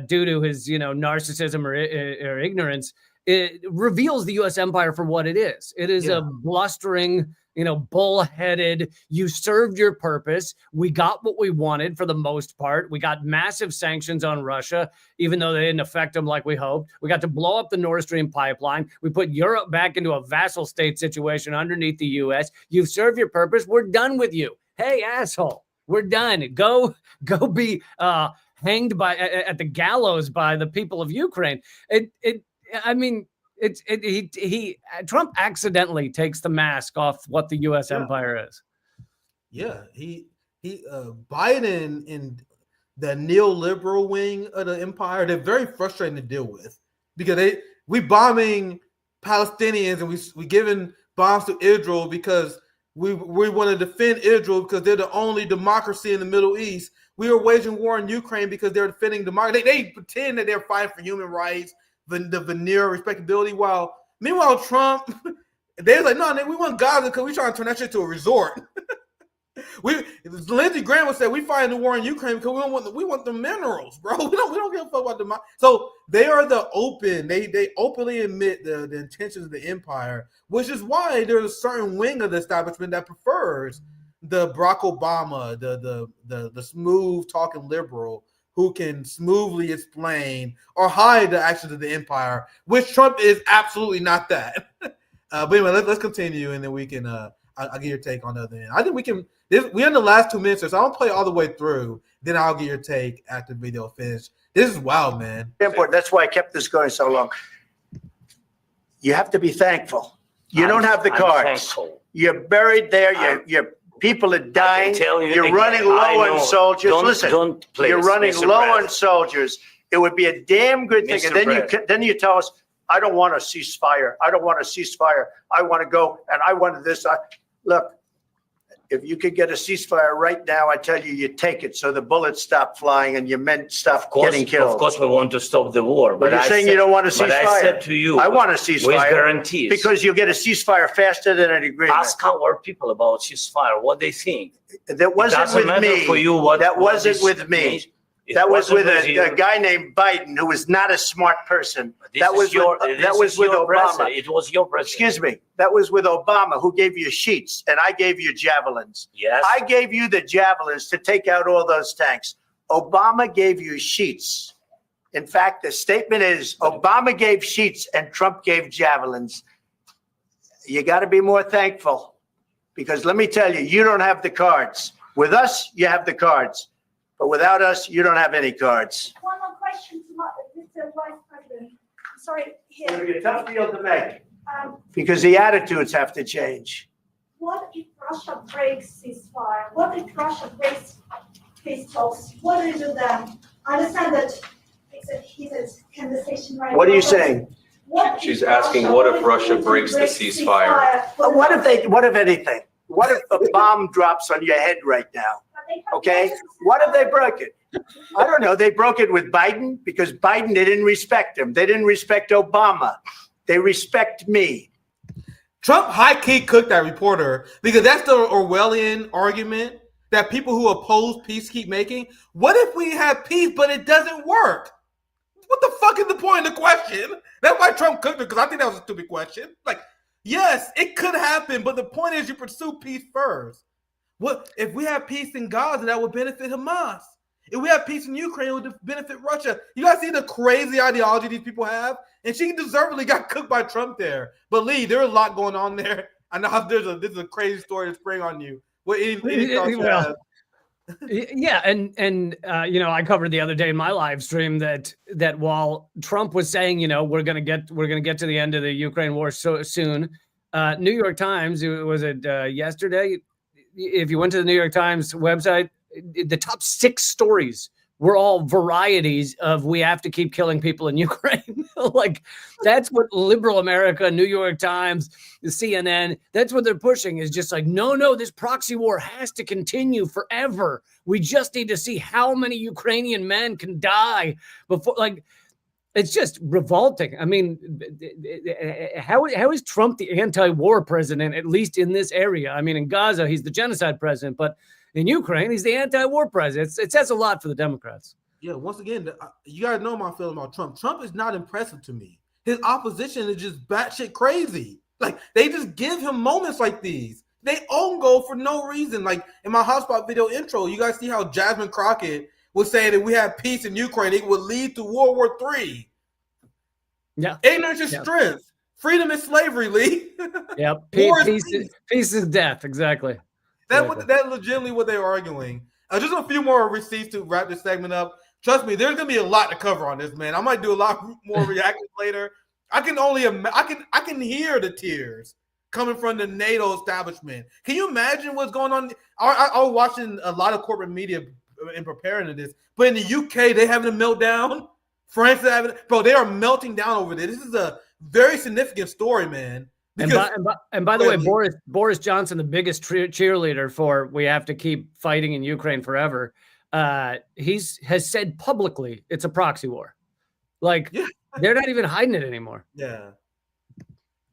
Speaker 10: due to his, narcissism or ignorance, it reveals the U.S. empire for what it is. It is a blustering, bullheaded, you served your purpose. We got what we wanted for the most part. We got massive sanctions on Russia, even though they didn't affect them like we hoped. We got to blow up the Nord Stream pipeline. We put Europe back into a vassal state situation underneath the U.S. You've served your purpose. We're done with you. Hey, asshole. We're done. Go be hanged at the gallows by the people of Ukraine. Trump accidentally takes the mask off what the U.S. empire is.
Speaker 5: Yeah, Biden and the neoliberal wing of the empire, they're very frustrating to deal with, because we bombing Palestinians and we giving bombs to Israel because we want to defend Israel because they're the only democracy in the Middle East. We are waging war in Ukraine because they're defending democracy. They pretend that they're fighting for human rights, the veneer of respectability. Meanwhile, Trump, they're like, no, we want Gaza because we're trying to turn that shit to a resort. Lindsey Graham would say we fighting the war in Ukraine because we want the minerals, bro. We don't give a fuck about democracy. So they are they openly admit the intentions of the empire, which is why there's a certain wing of the establishment that prefers the Barack Obama, the smooth talking liberal who can smoothly explain or hide the actions of the empire, which Trump is absolutely not that. But anyway, let's continue, and then we can I'll get your take on the other end. I think we can. We're in the last 2 minutes, so I don't play all the way through. Then I'll get your take after the video finished. This is wild, man.
Speaker 9: Important. That's why I kept this going so long. You have to be thankful. You don't have the cards. You're buried there. You're People are dying.
Speaker 7: You're
Speaker 9: running low on soldiers. Listen, you're running low on soldiers. It would be a damn good thing. And then you tell us, I don't want a ceasefire. I don't want a ceasefire. I want to go and I want this. Look, if you could get a ceasefire right now, I tell you, you take it so the bullets stop flying and your men stop getting killed.
Speaker 7: Of course, we want to stop the war.
Speaker 9: But you're saying you don't want a ceasefire.
Speaker 7: But I said to you,
Speaker 9: I want a ceasefire.
Speaker 7: With guarantees.
Speaker 9: Because you'll get a ceasefire faster than an agreement.
Speaker 7: Ask our people about ceasefire, what they think.
Speaker 9: That wasn't with me.
Speaker 7: For you
Speaker 9: that wasn't with me. That was with a guy named Biden, who was not a smart person. That was with Obama.
Speaker 7: It was your president.
Speaker 9: Excuse me. That was with Obama, who gave you sheets, and I gave you javelins.
Speaker 7: Yes.
Speaker 9: I gave you the javelins to take out all those tanks. Obama gave you sheets. In fact, the statement is Obama gave sheets and Trump gave javelins. You got to be more thankful, because let me tell you, you don't have the cards. With us, you have the cards. But without us, you don't have any cards.
Speaker 11: One more question to Mr. Vice President. Sorry, here.
Speaker 9: It's going to be a tough deal to make because the attitudes have to change.
Speaker 11: What if Russia breaks ceasefire? What if Russia breaks peace talks? What do you do then? I understand that it's a heated conversation right now.
Speaker 9: What are you saying?
Speaker 8: She's asking, what if Russia breaks the ceasefire?
Speaker 9: What if anything? What if a bomb drops on your head right now? Okay, what if they broke it? I don't know. They broke it with Biden because Biden, they didn't respect him. They didn't respect Obama. They respect me.
Speaker 5: Trump high-key cooked that reporter because that's the Orwellian argument that people who oppose peace keep making. What if we have peace, but it doesn't work? What the fuck is the point of the question? That's why Trump cooked it, because I think that was a stupid question. Like, yes, it could happen, but the point is you pursue peace first. What if we have peace in Gaza, that would benefit Hamas? If we have peace in Ukraine, it would benefit Russia. You guys see the crazy ideology these people have? And she deservedly got cooked by Trump there. But Lee, there's a lot going on there. I know this is a crazy story to spring on you. What any thoughts you have?
Speaker 10: Yeah, and I covered the other day in my live stream that while Trump was saying, we're gonna get to the end of the Ukraine war so soon, New York Times, was it yesterday? If you went to the New York Times website, the top 6 stories were all varieties of we have to keep killing people in Ukraine. Like, that's what liberal America, New York Times, the CNN, that's what they're pushing, is just like, no, this proxy war has to continue forever. We just need to see how many Ukrainian men can die before, like, it's just revolting. I mean, how is Trump the anti-war president, at least in this area? I mean, in Gaza, he's the genocide president, but in Ukraine, he's the anti-war president. It says a lot for the Democrats.
Speaker 5: Yeah, once again, you got to know my feeling about Trump. Trump is not impressive to me. His opposition is just batshit crazy. Like, they just give him moments like these. They own goal for no reason. Like, in my hotspot video intro, you guys see how Jasmine Crockett was saying that we have peace in Ukraine, it would lead to World War III.
Speaker 10: Yeah.
Speaker 5: Ignorance is strength. Freedom is slavery, Lee.
Speaker 10: Yeah. Peace is death. Exactly.
Speaker 5: That's legitimately what they're arguing. Just a few more receipts to wrap this segment up. Trust me, there's gonna be a lot to cover on this, man. I might do a lot more reactions later. I can hear the tears coming from the NATO establishment. Can you imagine what's going on? I was watching a lot of corporate media in preparing to this, but in the UK, they having a meltdown. France is having, bro, they are melting down over this. This is a very significant story, man. Because,
Speaker 10: and by the way, Boris Johnson, the biggest cheerleader for we have to keep fighting in Ukraine forever, has said publicly it's a proxy war. Like, they're not even hiding it anymore.
Speaker 5: Yeah.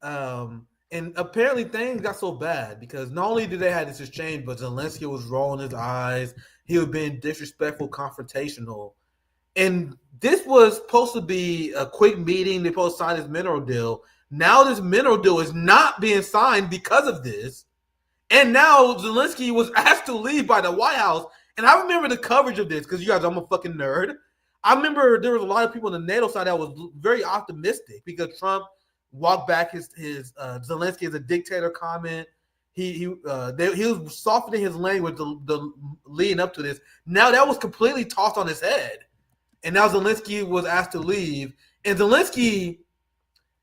Speaker 5: And apparently things got so bad because not only did they have this exchange, but Zelensky was rolling his eyes. He was being disrespectful, confrontational. And this was supposed to be a quick meeting. They're supposed to sign this mineral deal. Now this mineral deal is not being signed because of this. And now Zelensky was asked to leave by the White House. And I remember the coverage of this because you guys, I'm a fucking nerd. I remember there was a lot of people on the NATO side that was very optimistic because Trump walked back his Zelensky as a dictator comment. He was softening his language the leading up to this. Now that was completely tossed on his head. And now Zelensky was asked to leave. And Zelensky,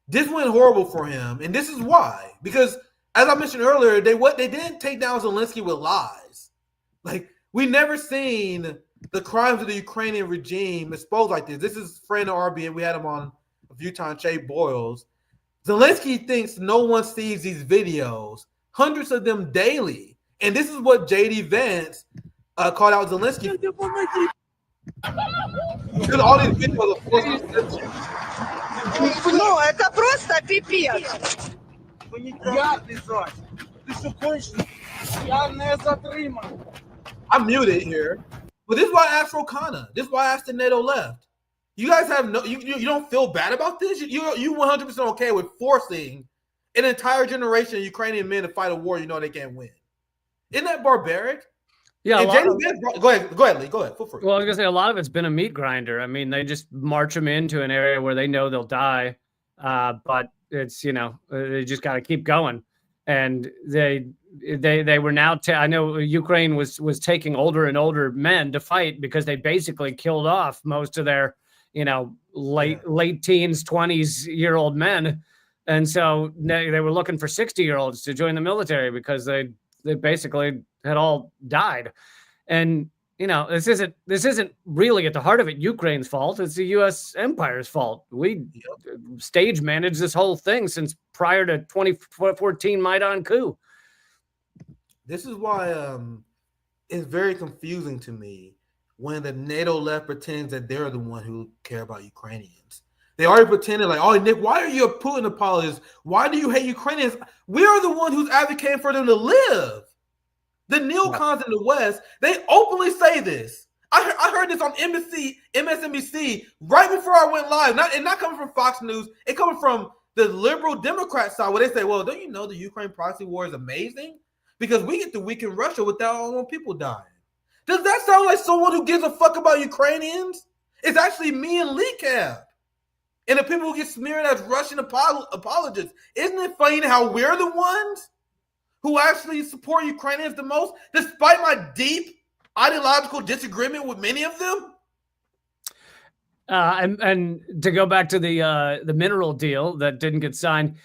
Speaker 5: this went horrible for him. And this is why. Because as I mentioned earlier, they didn't take down Zelensky with lies. Like, we never seen the crimes of the Ukrainian regime exposed like this. This is friend of RB, we had him on a few times, Jay Boyles. Zelensky thinks no one sees these videos, hundreds of them daily. And this is what JD Vance called out Zelensky. Because all these videos are forced.
Speaker 12: Ну, это просто пипец.
Speaker 5: I'm muted here. But this is why I asked Rokana. This is why I asked the NATO left. You guys have you don't feel bad about this? You 100% okay with forcing an entire generation of Ukrainian men to fight a war you know they can't win? Isn't that barbaric?
Speaker 10: Yeah,
Speaker 5: go ahead, Lee. Go ahead. Feel free.
Speaker 10: Well, I was gonna say a lot of it's been a meat grinder. I mean, they just march them into an area where they know they'll die, but it's they just got to keep going, and they were now. I know Ukraine was taking older and older men to fight because they basically killed off most of their late teens, 20s-year-old men, and so they were looking for 60-year-olds to join the military because they basically had all died. And this isn't really at the heart of it Ukraine's fault. It's the U.S. empire's fault. We stage managed this whole thing since prior to 2014 Maidan coup.
Speaker 5: This is why it's very confusing to me when the NATO left pretends that they're the one who care about Ukrainians. They already pretended like, oh, Nick, why are you a Putin apologist? Why do you hate Ukrainians? We are the one who's advocating for them to live. The neocons in the West, they openly say this. I heard this on MSNBC right before I went live. Not coming from Fox News. It coming from the liberal Democrat side where they say, well, don't you know the Ukraine proxy war is amazing? Because we get to weaken Russia without our own people dying. Does that sound like someone who gives a fuck about Ukrainians? It's actually me and Lee Cap. And the people who get smeared as Russian apologists. Isn't it funny how we're the ones who actually support Ukrainians the most, despite my deep ideological disagreement with many of them?
Speaker 10: And to go back to the mineral deal that didn't get signed,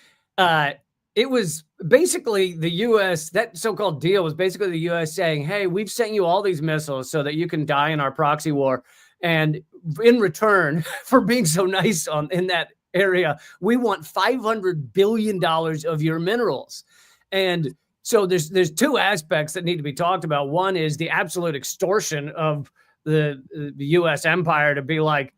Speaker 10: it was basically the U.S., that so-called deal was basically the U.S. saying, hey, we've sent you all these missiles so that you can die in our proxy war. And in return for being so nice in that area, we want $500 billion of your minerals. And so there's two aspects that need to be talked about. One is the absolute extortion of the U.S. empire to be like,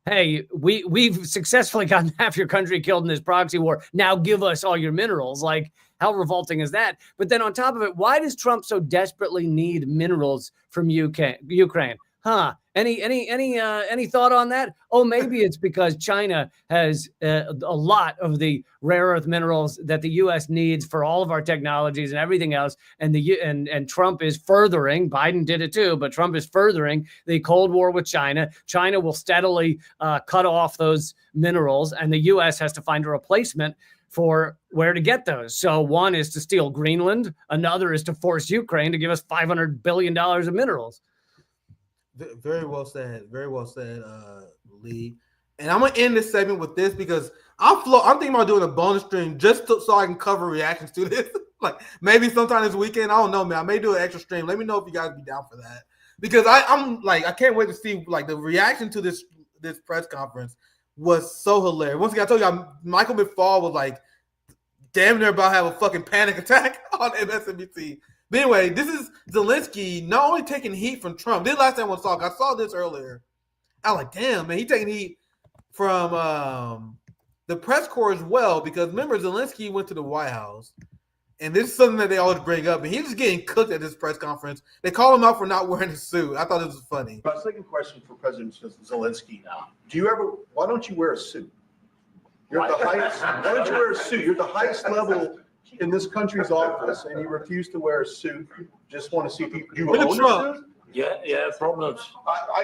Speaker 10: hey, we've successfully gotten half your country killed in this proxy war. Now give us all your minerals. Like, how revolting is that? But then on top of it, why does Trump so desperately need minerals from Ukraine? Huh? Any thought on that? Oh, maybe it's because China has a lot of the rare earth minerals that the U.S. needs for all of our technologies and everything else. And and Trump is furthering. Biden did it too, but Trump is furthering the Cold War with China. China will steadily cut off those minerals, and the U.S. has to find a replacement for where to get those. So one is to steal Greenland. Another is to force Ukraine to give us $500 billion of minerals.
Speaker 5: Very well said. Very well said, Lee. And I'm gonna end this segment with this because I'm thinking about doing a bonus stream just so I can cover reactions to this. Like maybe sometime this weekend. I don't know, man. I may do an extra stream. Let me know if you guys be down for that because I'm like I can't wait to see like the reaction to this press conference was so hilarious. Once again, I told you Michael McFaul was like damn near about to have a fucking panic attack on MSNBC. But anyway, this is Zelensky not only taking heat from Trump. This last time I saw this earlier. I was like, damn, man, he taking heat from the press corps as well. Because remember, Zelensky went to the White House. And this is something that they always bring up. And he's just getting cooked at this press conference. They call him out for not wearing a suit. I thought this was funny.
Speaker 13: My second question for President Zelensky now. Why don't you wear a suit? You're at the highest. Why don't you wear a suit? You're at the highest level in this country's office, and you refuse to wear a suit. Just want to see if you own a suit.
Speaker 7: Yeah, problems.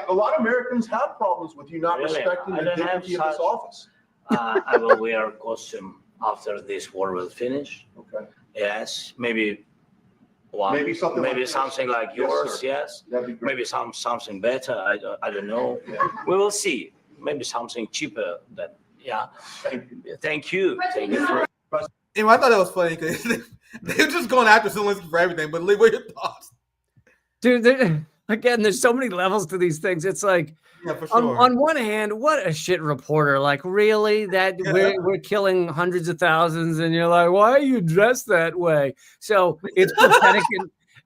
Speaker 13: A lot of Americans have problems with you not respecting the dignity of this office.
Speaker 7: I will wear a costume after this war will finish.
Speaker 13: Okay.
Speaker 7: Yes, maybe something like yours. Yes, maybe something better. I don't know. Yeah. We will see. Maybe something cheaper. Thank you.
Speaker 5: Anyway, I thought that was funny because they were just going after Zelensky for everything. But Lee, what are your thoughts?
Speaker 10: Dude, again, there's so many levels to these things. It's like,
Speaker 5: yeah, for sure.
Speaker 10: On one hand, what a shit reporter. Like, really? That we're killing hundreds of thousands, and you're like, why are you dressed that way? So it's pathetic.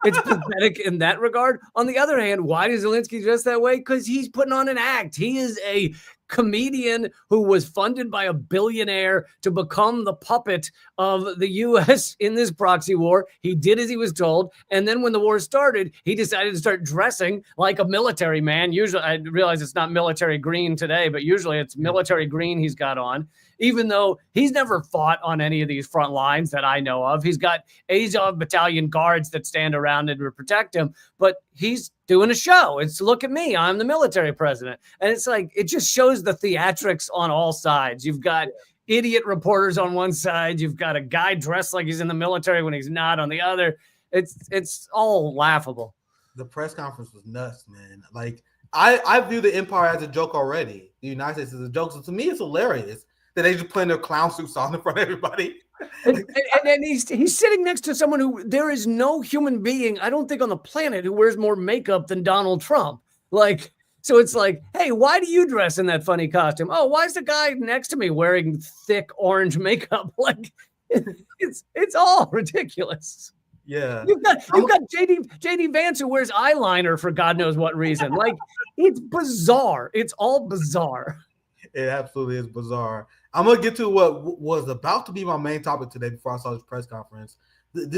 Speaker 10: It's pathetic in that regard. On the other hand, why does Zelensky dress that way? Because he's putting on an act. He is a comedian who was funded by a billionaire to become the puppet of the U.S. in this proxy war. He did as he was told. And then when the war started, he decided to start dressing like a military man. Usually, I realize it's not military green today, but usually it's military green he's got on, even though he's never fought on any of these front lines that I know of. He's got Azov battalion guards that stand around and protect him, but he's doing a show. It's look at me, I'm the military president. And it's like, it just shows the theatrics on all sides. You've got idiot reporters on one side. You've got a guy dressed like he's in the military when he's not on the other. It's all laughable.
Speaker 5: The press conference was nuts, man. Like, I view the empire as a joke already. The United States is a joke. So to me, it's hilarious that they just playing their clown suits on in front of everybody.
Speaker 10: and he's sitting next to someone who there is no human being, I don't think, on the planet who wears more makeup than Donald Trump. Like, so it's like, hey, why do you dress in that funny costume? Oh, why is the guy next to me wearing thick orange makeup? Like, it's all ridiculous.
Speaker 5: Yeah.
Speaker 10: You've got JD Vance who wears eyeliner for God knows what reason. Like, it's bizarre. It's all bizarre.
Speaker 5: It absolutely is bizarre. I'm going to get to what was about to be my main topic today before I saw this press conference.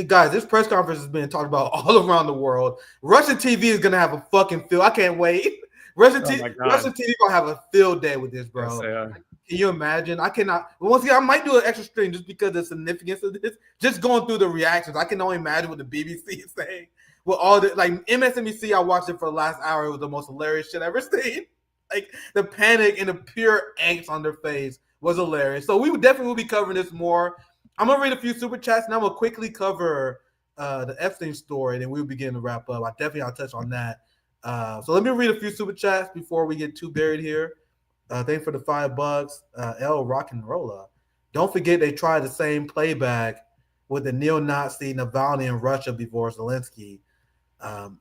Speaker 5: Guys, this press conference has been talked about all around the world. Russian TV is going to have a fucking field. I can't wait. Russian TV going to have a field day with this, bro.
Speaker 10: Yes,
Speaker 5: can you imagine? I cannot. Once again, I might do an extra stream just because of the significance of this. Just going through the reactions, I can only imagine what the BBC is saying. With all the, like, MSNBC, I watched it for the last hour. It was the most hilarious shit I've ever seen. Like, the panic and the pure angst on their face was hilarious. So we would definitely be covering this more. I'm going to read a few super chats, and I'm going to quickly cover the Epstein story, and then we'll begin to wrap up. I'll touch on that. So let me read a few super chats before we get too buried here. Thanks for the $5. L Rock and Rolla. Don't forget they tried the same playback with the neo-Nazi Navalny in Russia before Zelensky.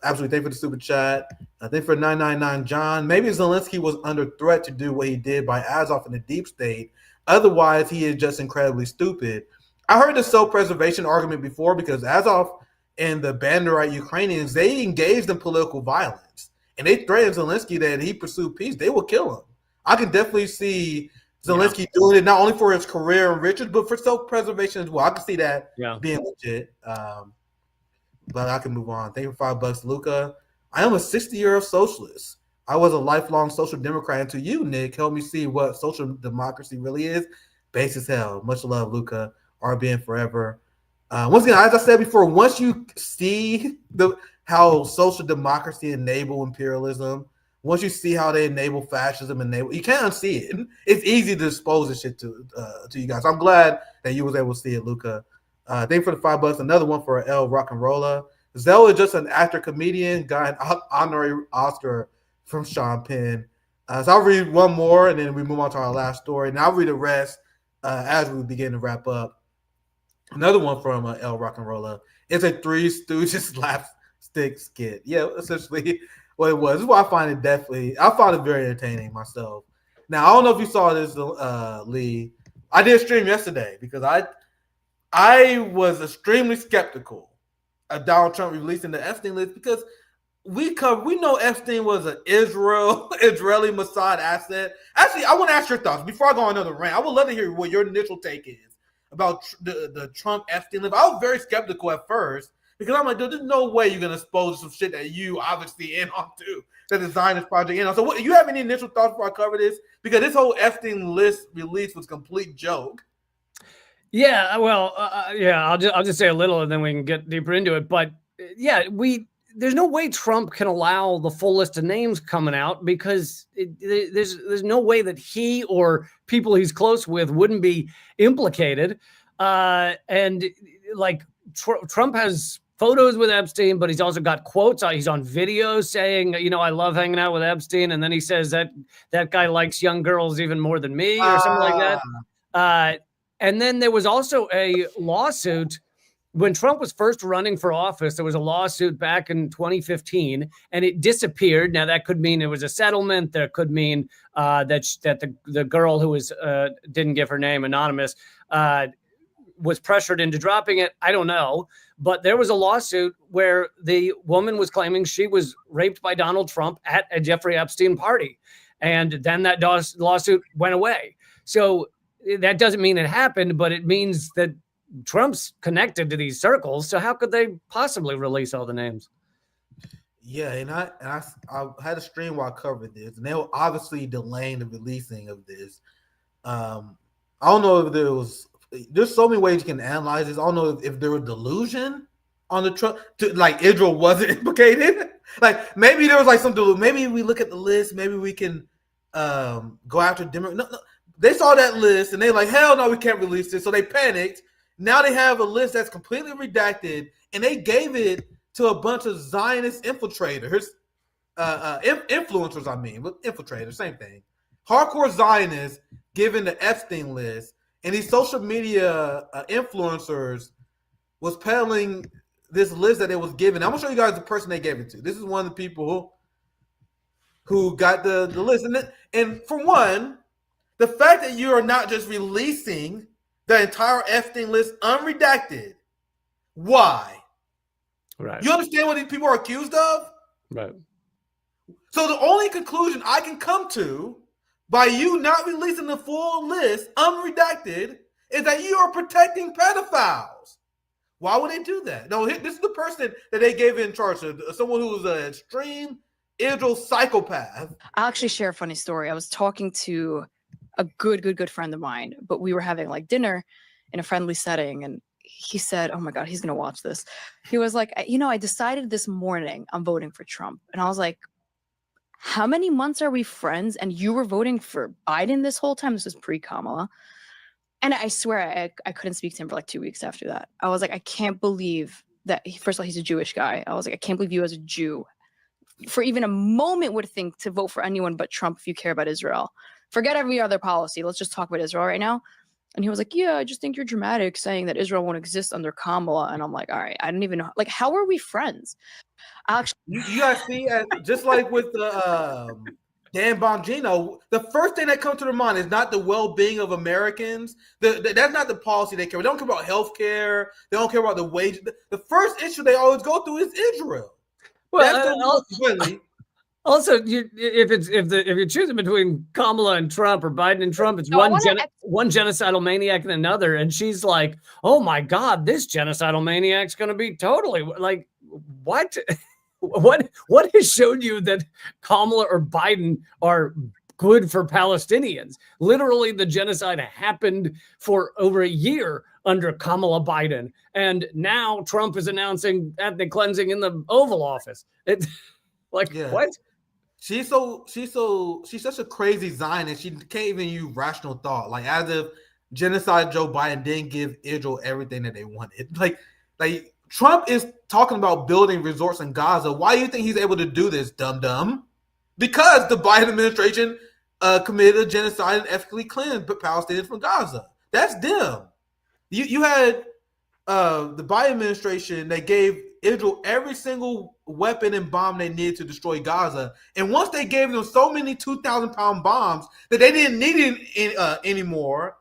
Speaker 5: Absolutely. Thank you for the super chat. Thank for 999 John. Maybe Zelensky was under threat to do what he did by Azov in the deep state. Otherwise, he is just incredibly stupid. I heard the self-preservation argument before because Azov and the Banderite Ukrainians, they engaged in political violence. And they threatened Zelensky that if he pursued peace, they will kill him. I can definitely see Zelensky doing it not only for his career and riches, but for self-preservation as well. I can see that being legit. But I can move on. Thank you for $5, Luca. I am a 60-year-old socialist. I was a lifelong social democrat until you, Nick, helped me see what social democracy really is. Base as hell. Much love, Luca. RBN forever. Once again, as I said before, once you see how social democracy enable imperialism, once you see how they enable fascism, you can't unsee it. It's easy to dispose of shit to you guys. I'm glad that you was able to see it, Luca. Thank you for the $5. Another one for L Rock and Rolla. Zell is just an actor, comedian, got an honorary Oscar from Sean Penn. So I'll read one more and then we move on to our last story. And I'll read the rest as we begin to wrap up. Another one from L Rock and Rolla. It's a Three Stooges slapstick skit. Yeah, essentially what it was. This is why I find it very entertaining myself. Now, I don't know if you saw this, Lee. I did a stream yesterday because I was extremely skeptical of Donald Trump releasing the Epstein list because we know Epstein was an Israeli Mossad asset. Actually, I want to ask your thoughts before I go on another rant. I would love to hear what your initial take is about the Trump Epstein list. I was very skeptical at first because I'm like, there's no way you're gonna expose some shit that you obviously in on too, that designed this project in on. So, you have any initial thoughts before I cover this? Because this whole Epstein list release was a complete joke.
Speaker 10: Yeah, well, I'll just say a little, and then we can get deeper into it. But yeah, there's no way Trump can allow the full list of names coming out because there's no way that he or people he's close with wouldn't be implicated. And like Trump has photos with Epstein, but he's also got quotes. He's on video saying, I love hanging out with Epstein, and then he says that guy likes young girls even more than me, or something like that. And then there was also a lawsuit when Trump was first running for office. There was a lawsuit back in 2015, and it disappeared. Now that could mean it was a settlement. That could mean that the girl who was didn't give her name, anonymous, was pressured into dropping it. I don't know. But there was a lawsuit where the woman was claiming she was raped by Donald Trump at a Jeffrey Epstein party. And then that lawsuit went away. So that doesn't mean it happened, but it means that Trump's connected to these circles. So how could they possibly release all the names?
Speaker 5: Yeah, and I had a stream while I covered this, and they were obviously delaying the releasing of this. I don't know if there's so many ways you can analyze this. I don't know if there was delusion on the Trump, like Israel wasn't implicated. Like maybe there was like some delusion. Maybe we look at the list. Maybe we can go after Democrats. No, they saw that list and they like, hell no, we can't release this. So they panicked. Now they have a list that's completely redacted, and they gave it to a bunch of Zionist infiltrators, influencers. I mean, infiltrators, same thing. Hardcore Zionists given the Epstein list. And these social media influencers was peddling this list that it was given. I'm gonna show you guys the person they gave it to. This is one of the people who got the list. And for one, the fact that you are not just releasing the entire Epstein list unredacted, why?
Speaker 10: Right.
Speaker 5: You understand what these people are accused of?
Speaker 10: Right.
Speaker 5: So the only conclusion I can come to by you not releasing the full list unredacted is that you are protecting pedophiles. Why would they do that? No, this is the person that they gave in charge of, someone who was an extreme Israel psychopath.
Speaker 14: I'll actually share a funny story. I was talking to a good friend of mine, but we were having like dinner in a friendly setting, and he said, oh my God, he's going to watch this. He was like, I decided this morning I'm voting for Trump. And I was like, how many months are we friends? And you were voting for Biden this whole time? This was pre-Kamala. And I swear I couldn't speak to him for like 2 weeks after that. I was like, I can't believe that, first of all, he's a Jewish guy. I was like, I can't believe you as a Jew for even a moment would think to vote for anyone but Trump if you care about Israel. Forget every other policy. Let's just talk about Israel right now. And he was like, yeah, I just think you're dramatic saying that Israel won't exist under Kamala. And I'm like, all right, I don't even know. Like, how are we friends? Actually,
Speaker 5: you guys see, just like with the Dan Bongino, the first thing that comes to their mind is not the well-being of Americans. That's not the policy they care about. They don't care about health care. They don't care about the wage. The first issue they always go through is Israel.
Speaker 10: Well, also, if you're choosing between Kamala and Trump or Biden and Trump, it's one genocidal maniac and another. And she's like, oh my God, this genocidal maniac's going to be totally like, what? What has shown you that Kamala or Biden are good for Palestinians? Literally, the genocide happened for over a year under Kamala Biden, and now Trump is announcing ethnic cleansing in the Oval Office. It's like, what?
Speaker 5: She's such a crazy Zionist. She can't even use rational thought. Like, as if genocide Joe Biden didn't give Israel everything that they wanted. Like Trump is talking about building resorts in Gaza. Why do you think he's able to do this, dum-dum? Because the Biden administration committed a genocide and ethnically cleansed Palestinians from Gaza. That's them. You had the Biden administration that gave Israel every single weapon and bomb they needed to destroy Gaza. And once they gave them so many 2,000-pound bombs that they didn't need it anymore,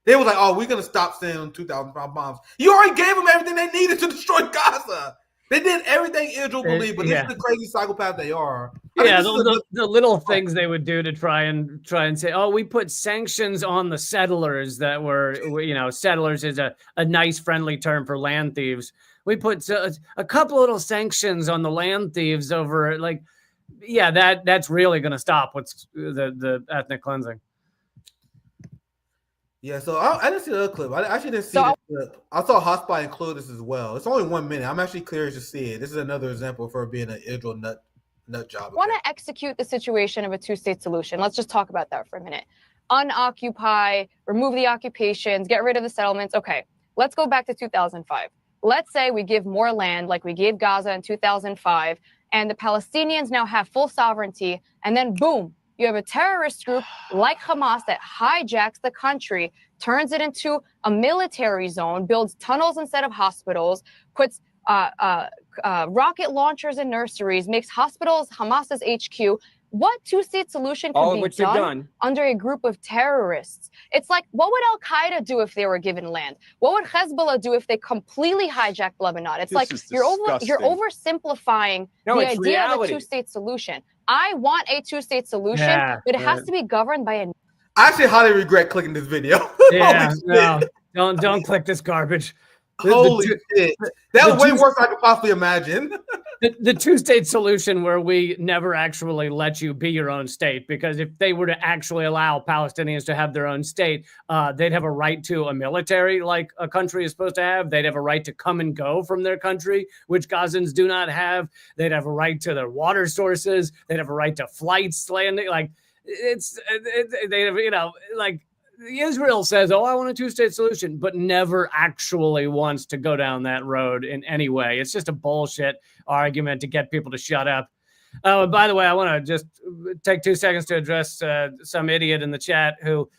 Speaker 5: they were like, oh, we're going to stop sending them 2,000-pound bombs. You already gave them everything they needed to destroy Gaza. They did everything Israel believed, but this is the crazy psychopath they are.
Speaker 10: The little things they would do to try and say, oh, we put sanctions on the settlers that were, settlers is a nice friendly term for land thieves. We put a couple little sanctions on the land thieves over, like, that's really going to stop what's the ethnic cleansing.
Speaker 5: Yeah, so I didn't see the other clip. I actually didn't see the clip. I saw Hotspot include this as well. It's only 1 minute. I'm actually curious to see it. This is another example for being an Israel nut job.
Speaker 15: Want to execute the situation of a two-state solution. Let's just talk about that for a minute. Unoccupy, remove the occupations, get rid of the settlements. Okay, let's go back to 2005. Let's say we give more land like we gave Gaza in 2005, and the Palestinians now have full sovereignty, and then boom, You have a terrorist group like Hamas that hijacks the country, turns it into a military zone, builds tunnels instead of hospitals, puts rocket launchers in nurseries, makes hospitals Hamas's HQ. What two-state solution
Speaker 10: All
Speaker 15: can
Speaker 10: of
Speaker 15: be
Speaker 10: which they've done
Speaker 15: under a group of terrorists? It's like, what would Al-Qaeda do if they were given land? What would Hezbollah do if they completely hijacked Lebanon? It's like you're oversimplifying the idea of a two-state solution. I want a two-state solution, but it has to be governed by a.
Speaker 5: I actually highly regret clicking this video.
Speaker 10: Yeah, no, don't click this garbage.
Speaker 5: Holy shit. That was way worse than I could possibly imagine.
Speaker 10: The two-state solution where we never actually let you be your own state, because if they were to actually allow Palestinians to have their own state, they'd have a right to a military like a country is supposed to have. They'd have a right to come and go from their country, which Gazans do not have. They'd have a right to their water sources. They'd have a right to flights landing. Like they have, like Israel says, oh, I want a two-state solution, but never actually wants to go down that road in any way. It's just a bullshit argument to get people to shut up. Oh, and by the way, I want to just take 2 seconds to address some idiot in the chat who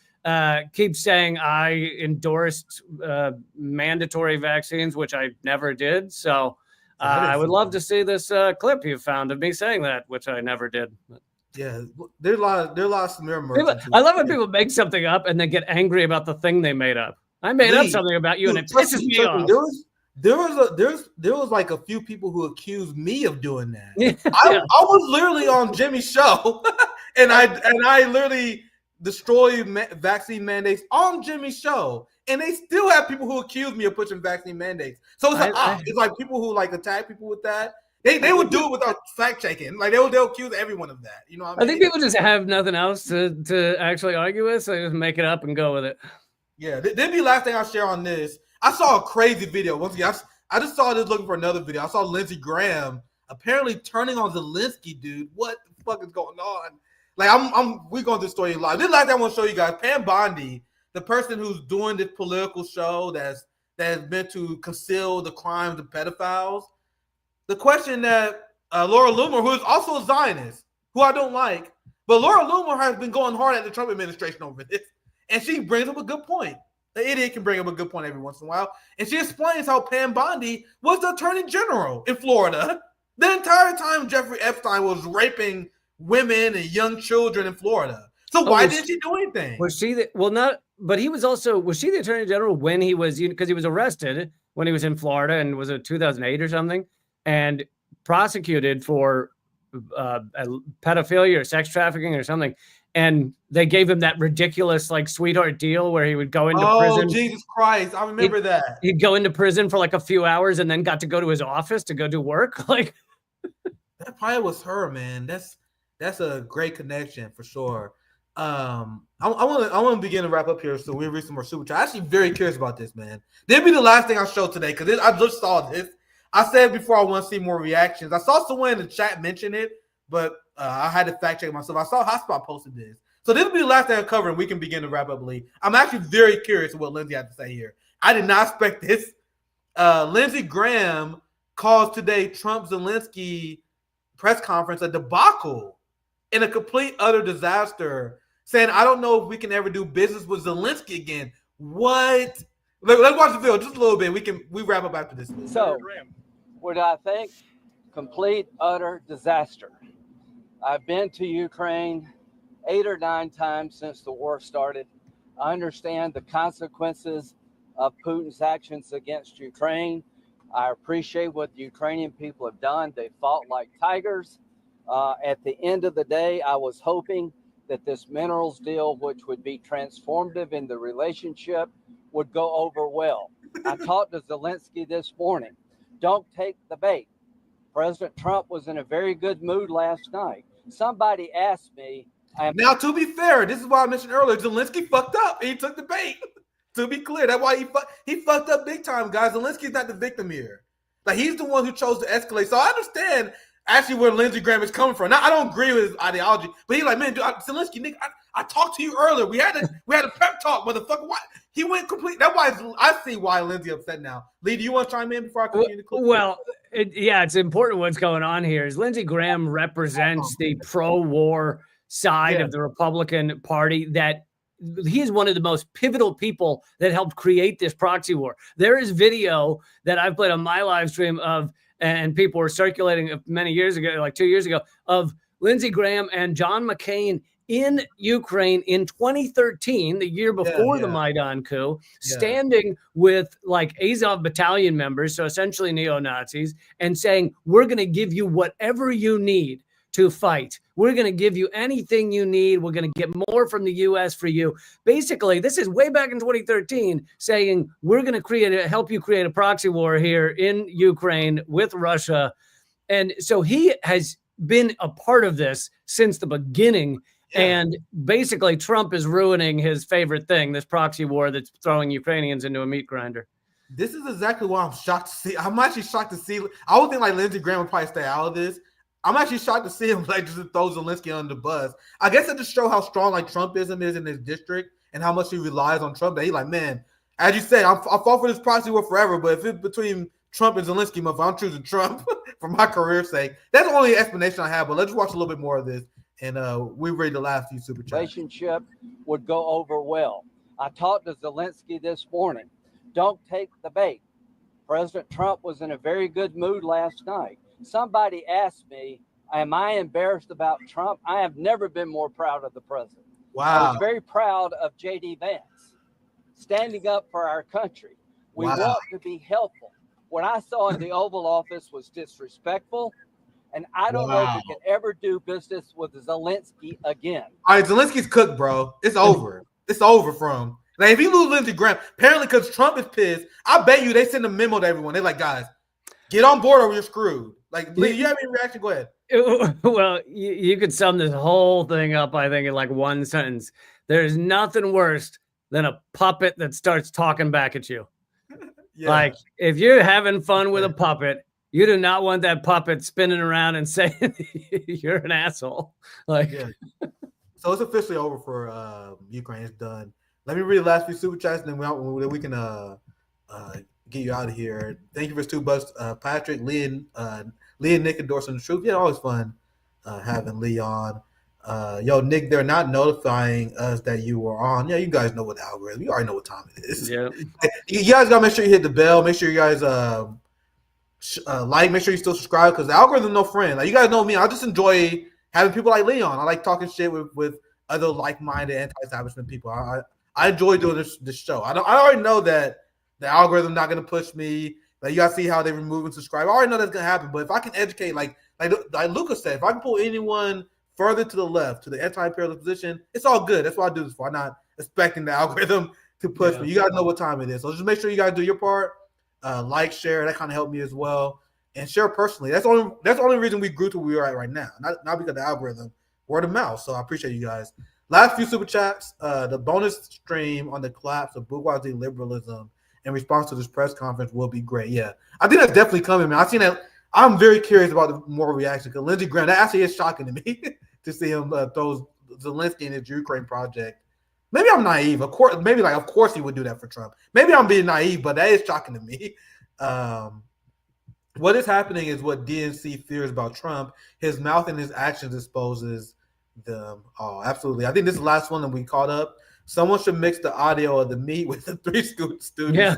Speaker 10: keeps saying I endorsed mandatory vaccines, which I never did. So I would love to see this clip you found of me saying that, which I never did.
Speaker 5: Yeah, there's a lot of smear merchants.
Speaker 10: I love when people make something up and then get angry about the thing they made up. I made up something about you, and it pisses me off.
Speaker 5: There was like a few people who accused me of doing that. I was literally on Jimmy's show, and I literally destroyed vaccine mandates on Jimmy's show, and they still have people who accuse me of pushing vaccine mandates. So it's like people who like attack people with that. They would do it without fact checking. Like they'll accuse everyone of that. You know what I mean?
Speaker 10: I think people just have nothing else to actually argue with, so they just make it up and go with it.
Speaker 5: Yeah, that'd be the last thing I'll share on this. I saw a crazy video. Once again, I just saw this looking for another video. I saw Lindsey Graham apparently turning on Zelensky, dude. What the fuck is going on? Like we're going through the story live. This is the last thing I want to show you guys. Pam Bondi, the person who's doing this political show that has meant to conceal the crimes of pedophiles. The question that Laura Loomer, who is also a Zionist, who I don't like, but Laura Loomer has been going hard at the Trump administration over this, and she brings up a good point. The idiot can bring up a good point every once in a while, and she explains how Pam Bondi was the attorney general in Florida the entire time Jeffrey Epstein was raping women and young children in Florida. So why didn't she do anything?
Speaker 10: Was she but he was also, was she the attorney general when he was, because he was arrested when he was in Florida, and was it 2008 or something? And prosecuted for pedophilia or sex trafficking or something. And they gave him that ridiculous like sweetheart deal where he would go into prison.
Speaker 5: Oh, Jesus Christ. I remember that.
Speaker 10: He'd go into prison for like a few hours and then got to go to his office to go do work. Like
Speaker 5: that probably was her, man. That's a great connection for sure. I want to begin to wrap up here, so we'll read some more super chat. I'm actually very curious about this, man. This will be the last thing I'll show today, because I just saw this. I said before I want to see more reactions. I saw someone in the chat mention it, but I had to fact check myself. I saw Hotspot posted this. So this will be the last thing I cover, and we can begin to wrap up, Lee. I'm actually very curious what Lindsey had to say here. I did not expect this. Lindsey Graham calls today Trump-Zelensky press conference a debacle and a complete, utter disaster, saying, I don't know if we can ever do business with Zelensky again. What? Let's watch the video just a little bit. We wrap up after this.
Speaker 16: So, what I think, complete, utter disaster. I've been to Ukraine 8 or 9 times since the war started. I understand the consequences of Putin's actions against Ukraine. I appreciate what the Ukrainian people have done. They fought like tigers. At the end of the day, I was hoping that this minerals deal, which would be transformative in the relationship, would go over well. I talked to Zelensky this morning. Don't take the bait. President Trump was in a very good mood last night. Somebody asked me.
Speaker 5: Now, to be fair, this is why I mentioned earlier, Zelensky fucked up. He took the bait. To be clear, that's why he fucked up big time, guys. Zelensky's not the victim here. Like, he's the one who chose to escalate. So I understand actually where Lindsey Graham is coming from. Now, I don't agree with his ideology, but he's like, man, dude, Zelensky, nigga, I talked to you earlier. We had a pep talk, motherfucker. Why? He went complete. That's why I see why Lindsey upset now. Lee, do you want to chime in before I continue the clip?
Speaker 10: Well, it's important what's going on here. Is Lindsey Graham represents the pro-war side of the Republican Party that he is one of the most pivotal people that helped create this proxy war. There is video that I've played on my live stream of, and people were circulating many years ago, like 2 years ago, of Lindsey Graham and John McCain in Ukraine in 2013, the year before the Maidan coup, standing with like Azov battalion members, so essentially neo-Nazis, and saying, we're going to give you whatever you need to fight. We're going to give you anything you need. We're going to get more from the U.S. for you. Basically, this is way back in 2013 saying we're going to help you create a proxy war here in Ukraine with Russia. And so he has been a part of this since the beginning. And basically, Trump is ruining his favorite thing, this proxy war that's throwing Ukrainians into a meat grinder.
Speaker 5: This is exactly why I'm shocked to see. I'm actually shocked to see. I would think like Lindsey Graham would probably stay out of this. I'm actually shocked to see him like just throw Zelensky under the bus. I guess it just shows how strong like Trumpism is in his district and how much he relies on Trump. That he's like, man, as you say, I fought for this proxy war forever, but if it's between Trump and Zelensky, I'm choosing Trump for my career's sake. That's the only explanation I have. But let's watch a little bit more of this, and we read the last few super chats.
Speaker 16: Relationship would go over well. I talked to Zelensky this morning. Don't take the bait. President Trump was in a very good mood last night. Somebody asked me, am I embarrassed about Trump? I have never been more proud of the president.
Speaker 5: Wow.
Speaker 16: I was very proud of J.D. Vance standing up for our country. We want to be helpful. What I saw in the Oval Office was disrespectful, and I don't know if we can ever do business with Zelensky again.
Speaker 5: All right, Zelensky's cooked, bro. It's over. It's over for him. Like, if he lose Lindsey Graham, apparently because Trump is pissed, I bet you they send a memo to everyone. They're like, guys, get on board or you're screwed. Like, Lee, you have any reaction? Go ahead.
Speaker 10: Well, you could sum this whole thing up, I think, in like one sentence. There's nothing worse than a puppet that starts talking back at you. Like, if you're having fun with a puppet, you do not want that puppet spinning around and saying you're an asshole. Like,
Speaker 5: So it's officially over for Ukraine. It's done. Let me read the last few super chats, and then we can get you out of here. Thank you for $2, Patrick, Lee, and Nick endorsing the truth. Yeah, always fun having Lee on. Yo, Nick, they're not notifying us that you were on. Yeah, you guys know what the algorithm. You already know what time it is.
Speaker 10: Yeah.
Speaker 5: You guys gotta make sure you hit the bell. Make sure you guys like. Make sure you still subscribe because the algorithm no friend. Like, you guys know me. I just enjoy having people like Lee on. I like talking shit with other like-minded anti-establishment people. I enjoy doing this show. I already know that the algorithm not gonna push me. Like, you guys see how they remove and subscribe. I already know that's gonna happen. But if I can educate, like Lucas said, if I can pull anyone further to the left, to the anti-imperialist position, it's all good. That's what I do this for. I'm not expecting the algorithm to push me. You guys know what time it is. So just make sure you guys do your part. Like, share. That kind of helped me as well. And share personally. That's the only reason we grew to where we are at right now. Not because of the algorithm. Word of mouth. So I appreciate you guys. Last few super chats. The bonus stream on the collapse of bourgeoisie liberalism in response to this press conference will be great. Yeah. I think that's definitely coming, man. I've seen that. I'm very curious about the more reaction because Lindsey Graham, that actually is shocking to me to see him throw Zelensky in his Ukraine project. Maybe I'm naive. Of course he would do that for Trump. Maybe I'm being naive, but that is shocking to me. What is happening is what DNC fears about Trump. His mouth and his actions exposes them. Oh, absolutely. I think this is the last one that we caught up. Someone should mix the audio of the meet with the 3 students.
Speaker 10: Yeah.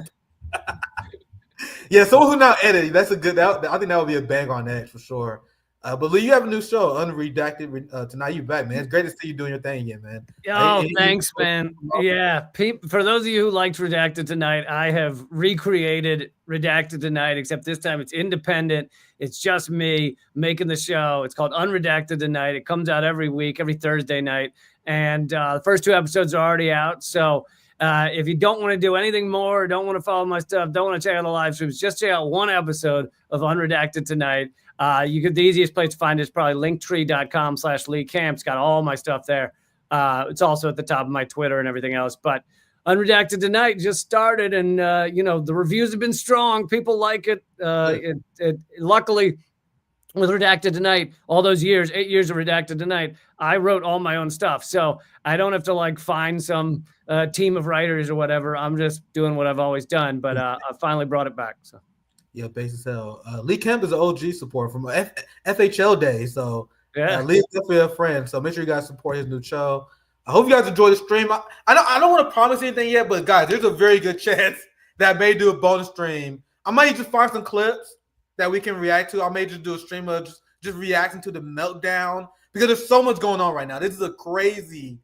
Speaker 5: Yeah, someone who now editing. That's a good. I think that would be a bang on edge for sure. But Lee, you have a new show, Unredacted. Tonight you back, man. It's great to see you doing your thing again, man.
Speaker 10: Oh, thanks, man. Yeah, for those of you who liked Redacted Tonight, I have recreated Redacted Tonight, except this time it's independent. It's just me making the show. It's called Unredacted Tonight. It comes out every week, every Thursday night, and the first 2 episodes are already out. So if you don't want to do anything more, don't want to follow my stuff, don't want to check out the live streams, just check out 1 episode of Unredacted Tonight. The easiest place to find it is probably linktree.com/Lee Camp. It's got all my stuff there. It's also at the top of my Twitter and everything else. But Unredacted Tonight just started, and the reviews have been strong. People like it. Luckily, with Redacted Tonight, all those years, 8 years of Redacted Tonight, I wrote all my own stuff. So I don't have to find some team of writers or whatever. I'm just doing what I've always done. But I finally brought it back. So.
Speaker 5: Yeah, base as hell. Lee Kemp is an OG support from FHL days, so
Speaker 10: Yeah.
Speaker 5: Lee's definitely a friend, so make sure you guys support his new show. I hope you guys enjoy the stream. I don't want to promise anything yet, but guys, there's a very good chance that I may do a bonus stream. I might just find some clips that we can react to. I may just do a stream of just reacting to the meltdown because there's so much going on right now. This is a crazy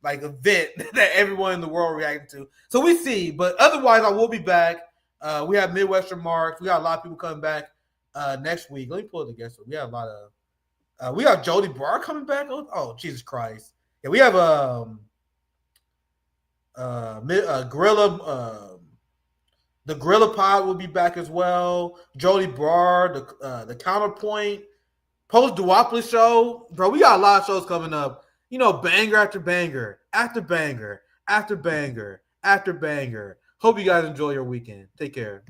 Speaker 5: event that everyone in the world reacting to. So we see, but otherwise I will be back. We have Midwestern Marks. We got a lot of people coming back next week. Let me pull it together. We have a lot of we got Jody Barr coming back. Oh, Jesus Christ. Yeah, we have Gorilla the Gorilla Pod will be back as well. Jody Barr, the Counterpoint, Post Duopolis show. Bro, we got a lot of shows coming up. Banger after banger, after banger, after banger, after banger. Hope you guys enjoy your weekend. Take care.